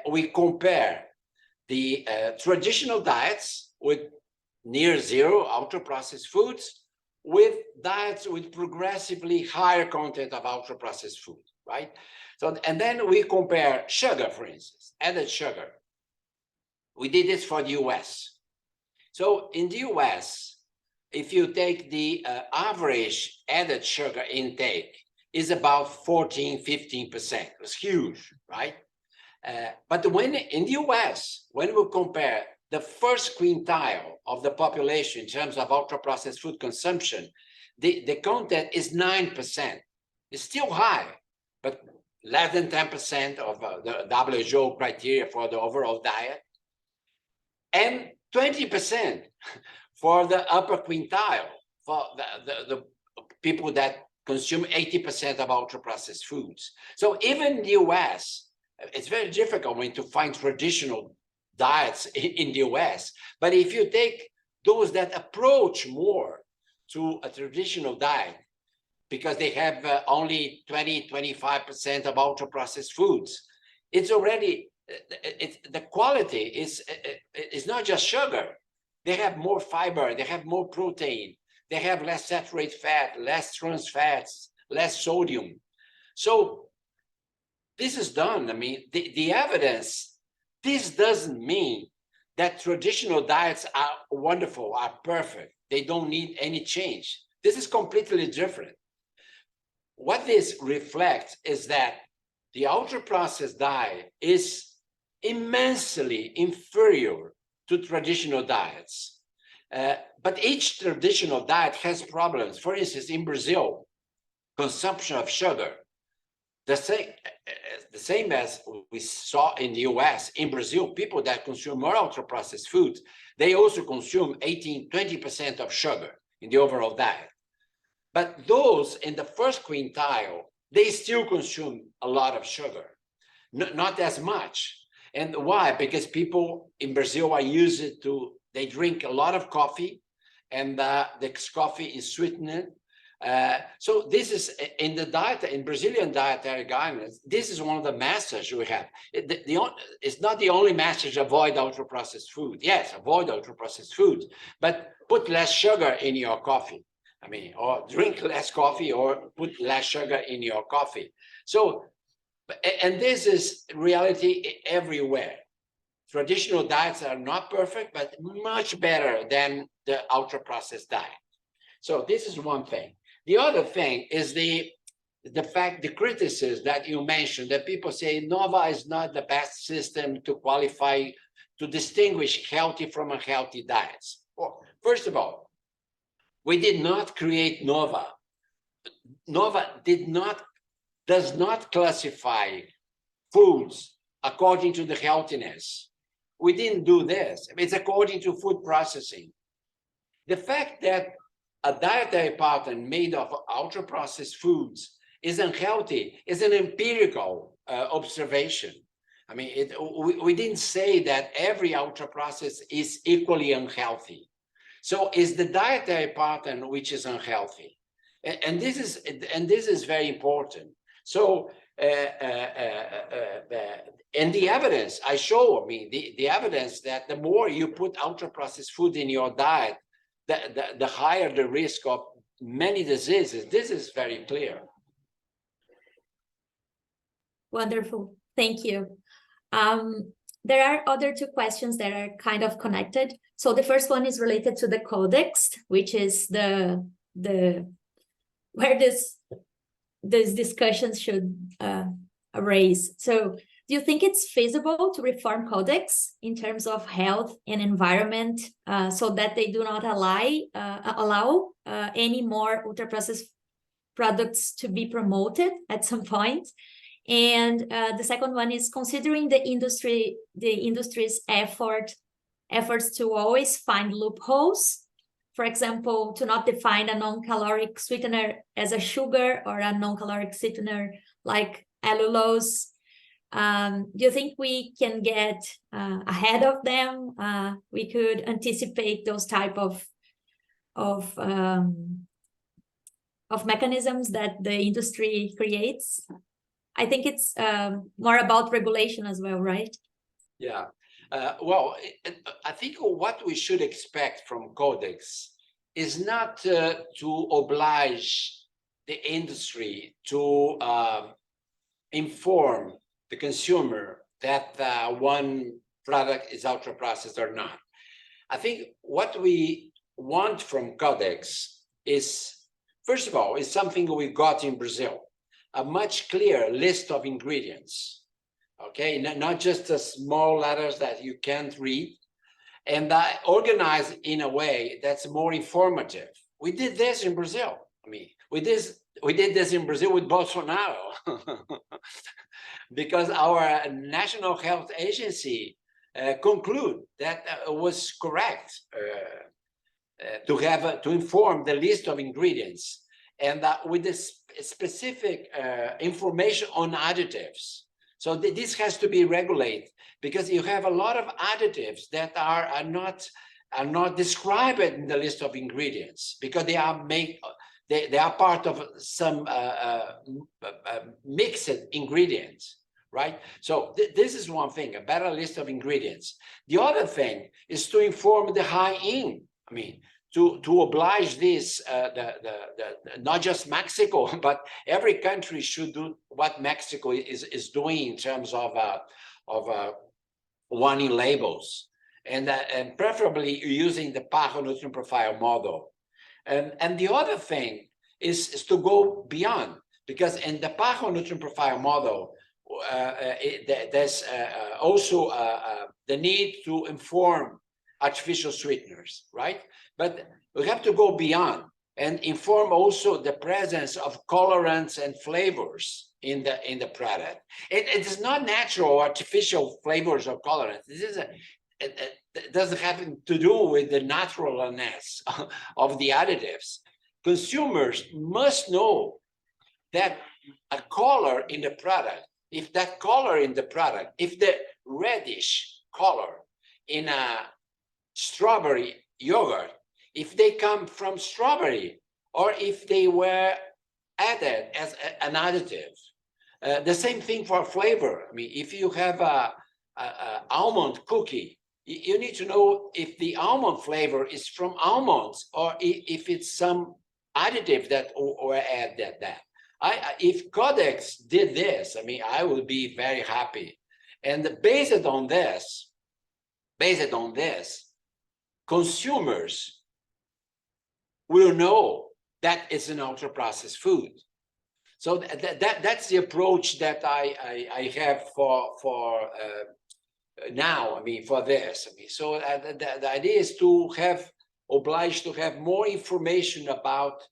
we compare the traditional diets with near zero ultra-processed foods with diets with progressively higher content of ultra-processed food, right? So, and then we compare sugar, for instance, added sugar. We did this for the US. So in the US, if you take the average added sugar intake is about 14, 15%. It's huge, right? But when in the US, when we compare the first quintile of the population in terms of ultra-processed food consumption, the content is 9%. It's still high, but less than 10% of the WHO criteria for the overall diet, and 20% for the upper quintile, for the people that consume 80% of ultra-processed foods. So even in the US, it's very difficult to find traditional diets in the US. But if you take those that approach more to a traditional diet, because they have only 20, 25% of ultra-processed foods, it's already, the quality is not just sugar. They have more fiber, they have more protein, they have less saturated fat, less trans fats, less sodium. So this is done. I mean, the evidence, this doesn't mean that traditional diets are wonderful, are perfect. They don't need any change. This is completely different. What this reflects is that the ultra-processed diet is immensely inferior to traditional diets. But each traditional diet has problems. For instance, in Brazil, consumption of sugar, the same as we saw in the US, in Brazil, people that consume more ultra-processed food, they also consume 18-20% of sugar in the overall diet. But those in the first quintile, they still consume a lot of sugar, not as much. And why? Because people in Brazil are used to, they drink a lot of coffee, and this coffee is sweetened. So this is in the diet, in Brazilian dietary guidelines, this is one of the messages we have. It's not the only message, avoid ultra-processed food. Yes, avoid ultra-processed food, but put less sugar in your coffee. I mean, or drink less coffee or put less sugar in your coffee. So, and this is reality everywhere. Traditional diets are not perfect, but much better than the ultra-processed diet. So this is one thing. The other thing is the criticism that you mentioned, that people say NOVA is not the best system to qualify, to distinguish healthy from unhealthy diets. Well, first of all, we did not create NOVA. NOVA does not classify foods according to the healthiness. We didn't do this. It's according to food processing. The fact that a dietary pattern made of ultra-processed foods is unhealthy is an empirical observation. I mean, we didn't say that every ultra-processed is equally unhealthy. So it's the dietary pattern which is unhealthy, and this is very important. So and the evidence I show, I mean, the evidence that the more you put ultra-processed food in your diet, the higher the risk of many diseases. This is very clear. Wonderful, thank you. There are other two questions that are kind of connected. So the first one is related to the codex, which is the where this discussions should arise. So do you think it's feasible to reform codex in terms of health and environment so that they do not allow any more ultra-processed products to be promoted at some point? And the second one is considering the industry's efforts to always find loopholes. For example, to not define a non-caloric sweetener as a sugar or a non-caloric sweetener like allulose. Do you think we can get ahead of them? We could anticipate those type of mechanisms that the industry creates? I think it's more about regulation as well, right? Yeah. Well, I think what we should expect from Codex is not to oblige the industry to inform the consumer that one product is ultra-processed or not. I think what we want from Codex is, first of all, is something we got in Brazil, a much clearer list of ingredients. Okay, not just the small letters that you can't read, and organized in a way that's more informative. We did this in Brazil. I mean, we did this in Brazil with Bolsonaro, because our National Health Agency concluded that it was correct to inform the list of ingredients, and with this specific information on additives. So this has to be regulated, because you have a lot of additives that are not described in the list of ingredients, because they are they are part of some mixed ingredients, right? So this is one thing, a better list of ingredients. The other thing is to inform the high-end. I mean, to oblige this, not just Mexico, but every country should do what Mexico is doing in terms of warning labels, and preferably using the PAHO nutrient profile model. And the other thing is to go beyond, because in the PAHO nutrient profile model, there's also the need to inform artificial sweeteners, right? But we have to go beyond and inform also the presence of colorants and flavors in the product. It is not natural artificial flavors or colorants. This is it doesn't have to do with the naturalness of the additives. Consumers must know that a color in the product, if that color in the product, if the reddish color in a strawberry yogurt, if they come from strawberry, or if they were added as an additive. The same thing for flavor. I mean, if you have a almond cookie, you need to know if the almond flavor is from almonds, or if it's some additive that or added that. If Codex did this, I mean, I would be very happy. And based on this, consumers will know that it's an ultra-processed food. So that's the approach that I have for now. I mean, for this. I mean, so the idea is to obliged to have more information about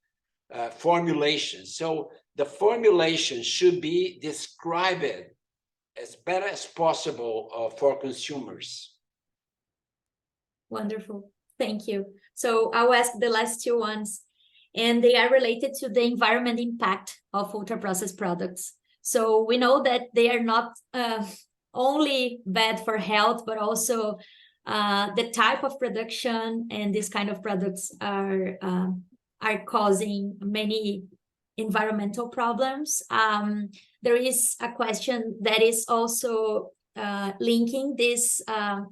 formulations. So the formulation should be described as better as possible for consumers. Wonderful, thank you. So I'll ask the last two ones, and they are related to the environment impact of ultra-processed products. So we know that they are not only bad for health, but also the type of production and this kind of products are causing many environmental problems. There is a question that is also linking these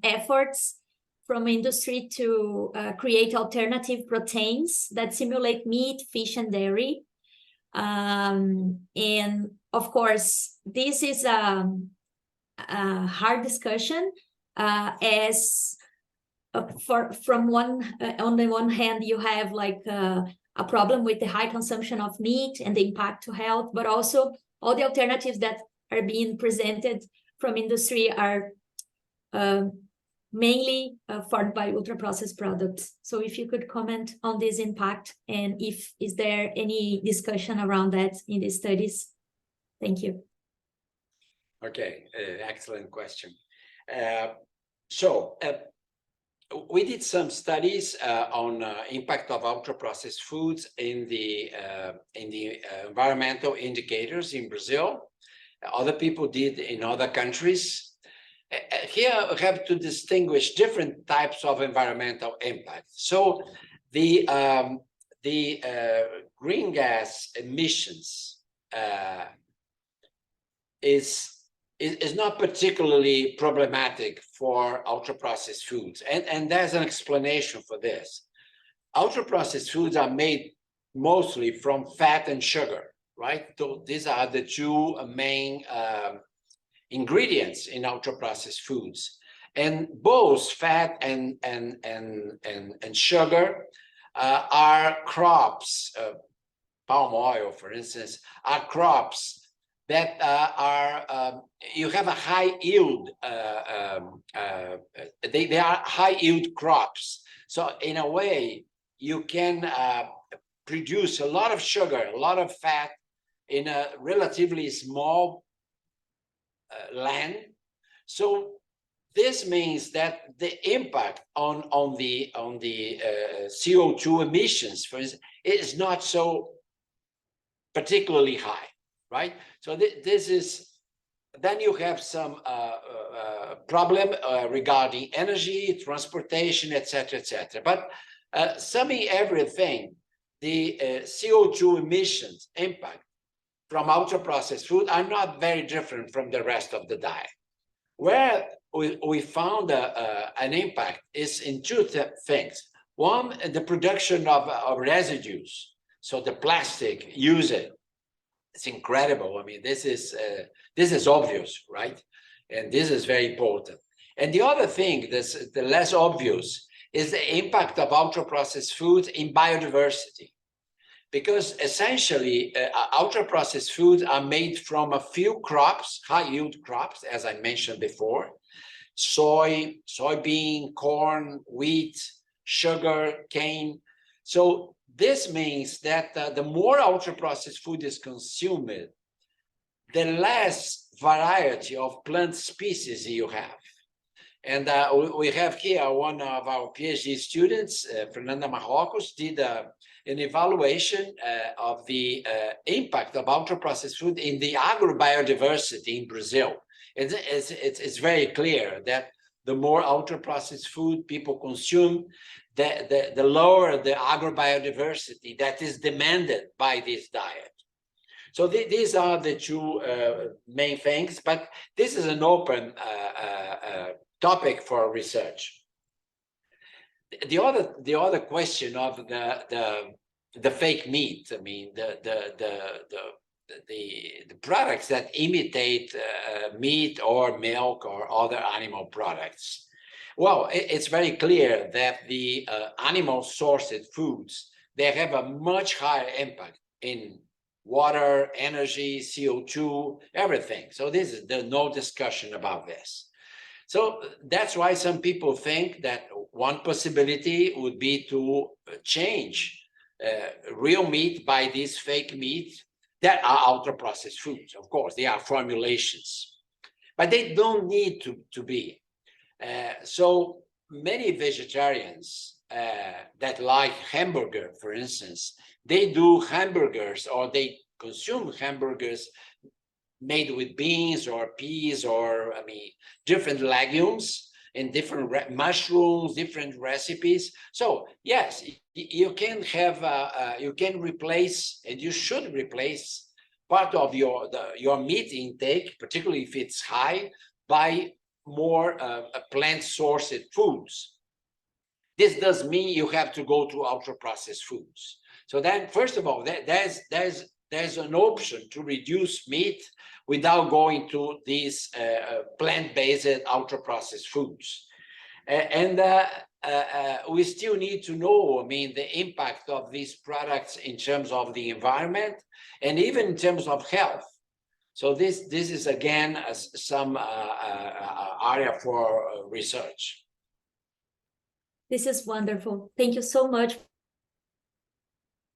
efforts from industry to create alternative proteins that simulate meat, fish, and dairy. And of course, this is a hard discussion, as on the one hand, you have like a problem with the high consumption of meat and the impact to health, but also all the alternatives that are being presented from industry are mainly formed by ultra-processed products. So if you could comment on this impact, and is there any discussion around that in the studies? Thank you. Okay, excellent question. So we did some studies on impact of ultra-processed foods in the environmental indicators in Brazil. Other people did in other countries. Here we have to distinguish different types of environmental impact. So the green gas emissions is not particularly problematic for ultra-processed foods. And there's an explanation for this. Ultra-processed foods are made mostly from fat and sugar, right? So these are the two main ingredients in ultra-processed foods. And both fat and sugar are crops, palm oil, for instance, are crops that you have a high yield, they are high yield crops. So in a way, you can produce a lot of sugar, a lot of fat in a relatively small land. So this means that the impact on the CO2 emissions, for instance, is not so particularly high, right? So this is, then you have some problem regarding energy, transportation, etc., etc. But summing everything, the CO2 emissions impact from ultra-processed food are not very different from the rest of the diet. Where we found an impact is in two things. One, the production of residues. So the plastic, use it. It's incredible. I mean, this is obvious, right? And this is very important. And the other thing that's the less obvious is the impact of ultra-processed foods in biodiversity. Because essentially, ultra-processed foods are made from a few crops, high-yield crops, as I mentioned before, soy, soybean, corn, wheat, sugar, cane. So this means that the more ultra-processed food is consumed, the less variety of plant species you have. And we have here one of our PhD students, Fernanda Marrocos, did an evaluation of the impact of ultra-processed food in the agrobiodiversity in Brazil. It's very clear that the more ultra-processed food people consume, the lower the agrobiodiversity that is demanded by this diet. So these are the two main things, but this is an open topic for research. The other question of the fake meat, I mean the products that imitate meat or milk or other animal products. Well, it's very clear that the animal sourced foods, they have a much higher impact in water, energy, CO2, everything. So there's no discussion about this. So that's why some people think that one possibility would be to change real meat by these fake meat that are ultra-processed foods. Of course, they are formulations, but they don't need to be. So many vegetarians that like hamburger, for instance, they do hamburgers or they consume hamburgers made with beans or peas or, I mean, different legumes and different mushrooms, different recipes. So yes, you can have, you can replace, and you should replace part of your meat intake, particularly if it's high, by more plant-sourced foods. This does mean you have to go to ultra-processed foods. So then, first of all, there's an option to reduce meat without going to these plant-based ultra-processed foods. And we still need to know, I mean, the impact of these products in terms of the environment and even in terms of health. So this is, again, some area for research. This is wonderful. Thank you so much.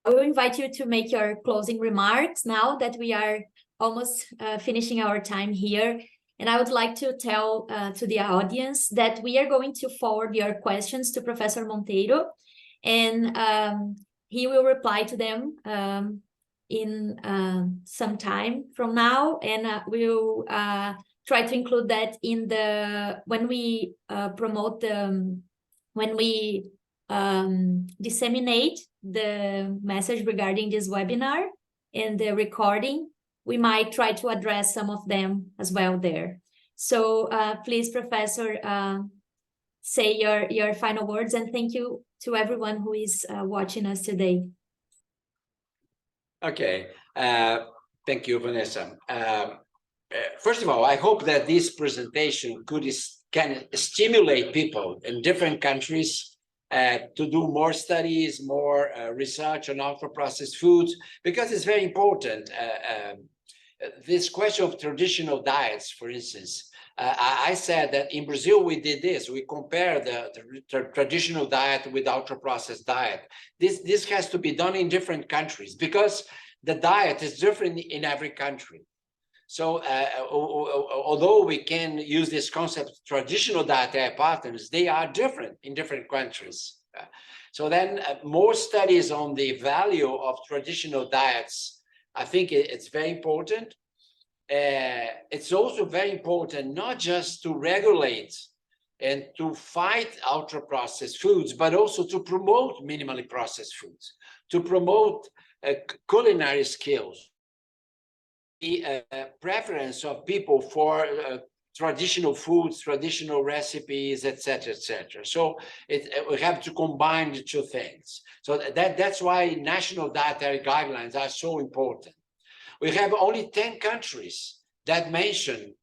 I will invite you to make your closing remarks now that we are almost finishing our time here. And I would like to tell to the audience that we are going to forward your questions to Professor Monteiro, and he will reply to them in some time from now, and we'll try to include that in when we promote when we disseminate the message regarding this webinar and the recording. We might try to address some of them as well there. So please, Professor, say your final words, and thank you to everyone who is watching us today. Okay, thank you, Vanessa. First of all, I hope that this presentation can stimulate people in different countries to do more studies, more research on ultra-processed foods, because it's very important. This question of traditional diets, for instance, I said that in Brazil we did this. We compared the traditional diet with ultra-processed diet. This has to be done in different countries because the diet is different in every country. So although we can use this concept, traditional dietary patterns, they are different in different countries. So then more studies on the value of traditional diets, I think it's very important. It's also very important not just to regulate and to fight ultra-processed foods, but also to promote minimally processed foods, to promote culinary skills, the preference of people for traditional foods, traditional recipes, etc., etc. So we have to combine the two things. So that's why national dietary guidelines are so important. We have only 10 countries that mention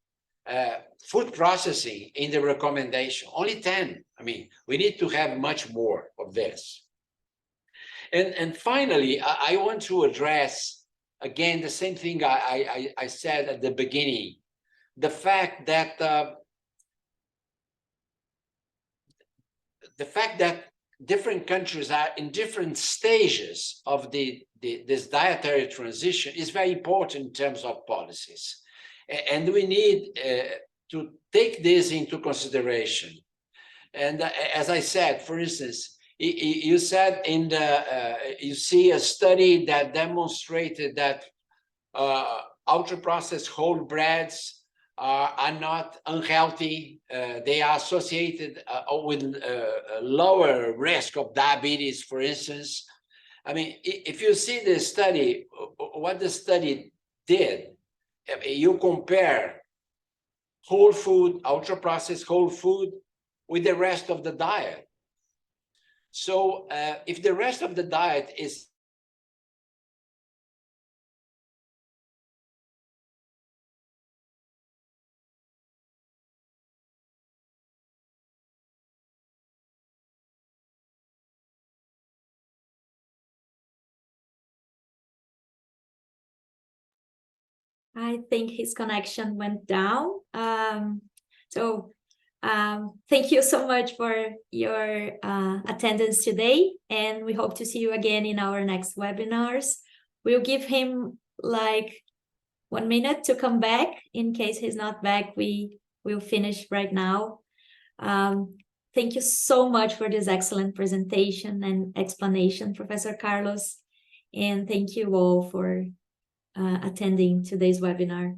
food processing in the recommendation. Only 10. I mean, we need to have much more of this. And finally, I want to address again the same thing I said at the beginning. The fact that different countries are in different stages of this dietary transition is very important in terms of policies, and we need to take this into consideration. And as I said, for instance, you said in the you see a study that demonstrated that ultra-processed whole breads are not unhealthy. They are associated with a lower risk of diabetes, for instance. I mean, if you see the study, what the study did, you compare whole food, ultra-processed whole food with the rest of the diet. So if the rest of the diet is I think his connection went down. Thank you so much for your attendance today, and we hope to see you again in our next webinars. We'll give him like 1 minute to come back. In case he's not back, we will finish right now. Thank you so much for this excellent presentation and explanation, Professor Carlos, and thank you all for attending today's webinar.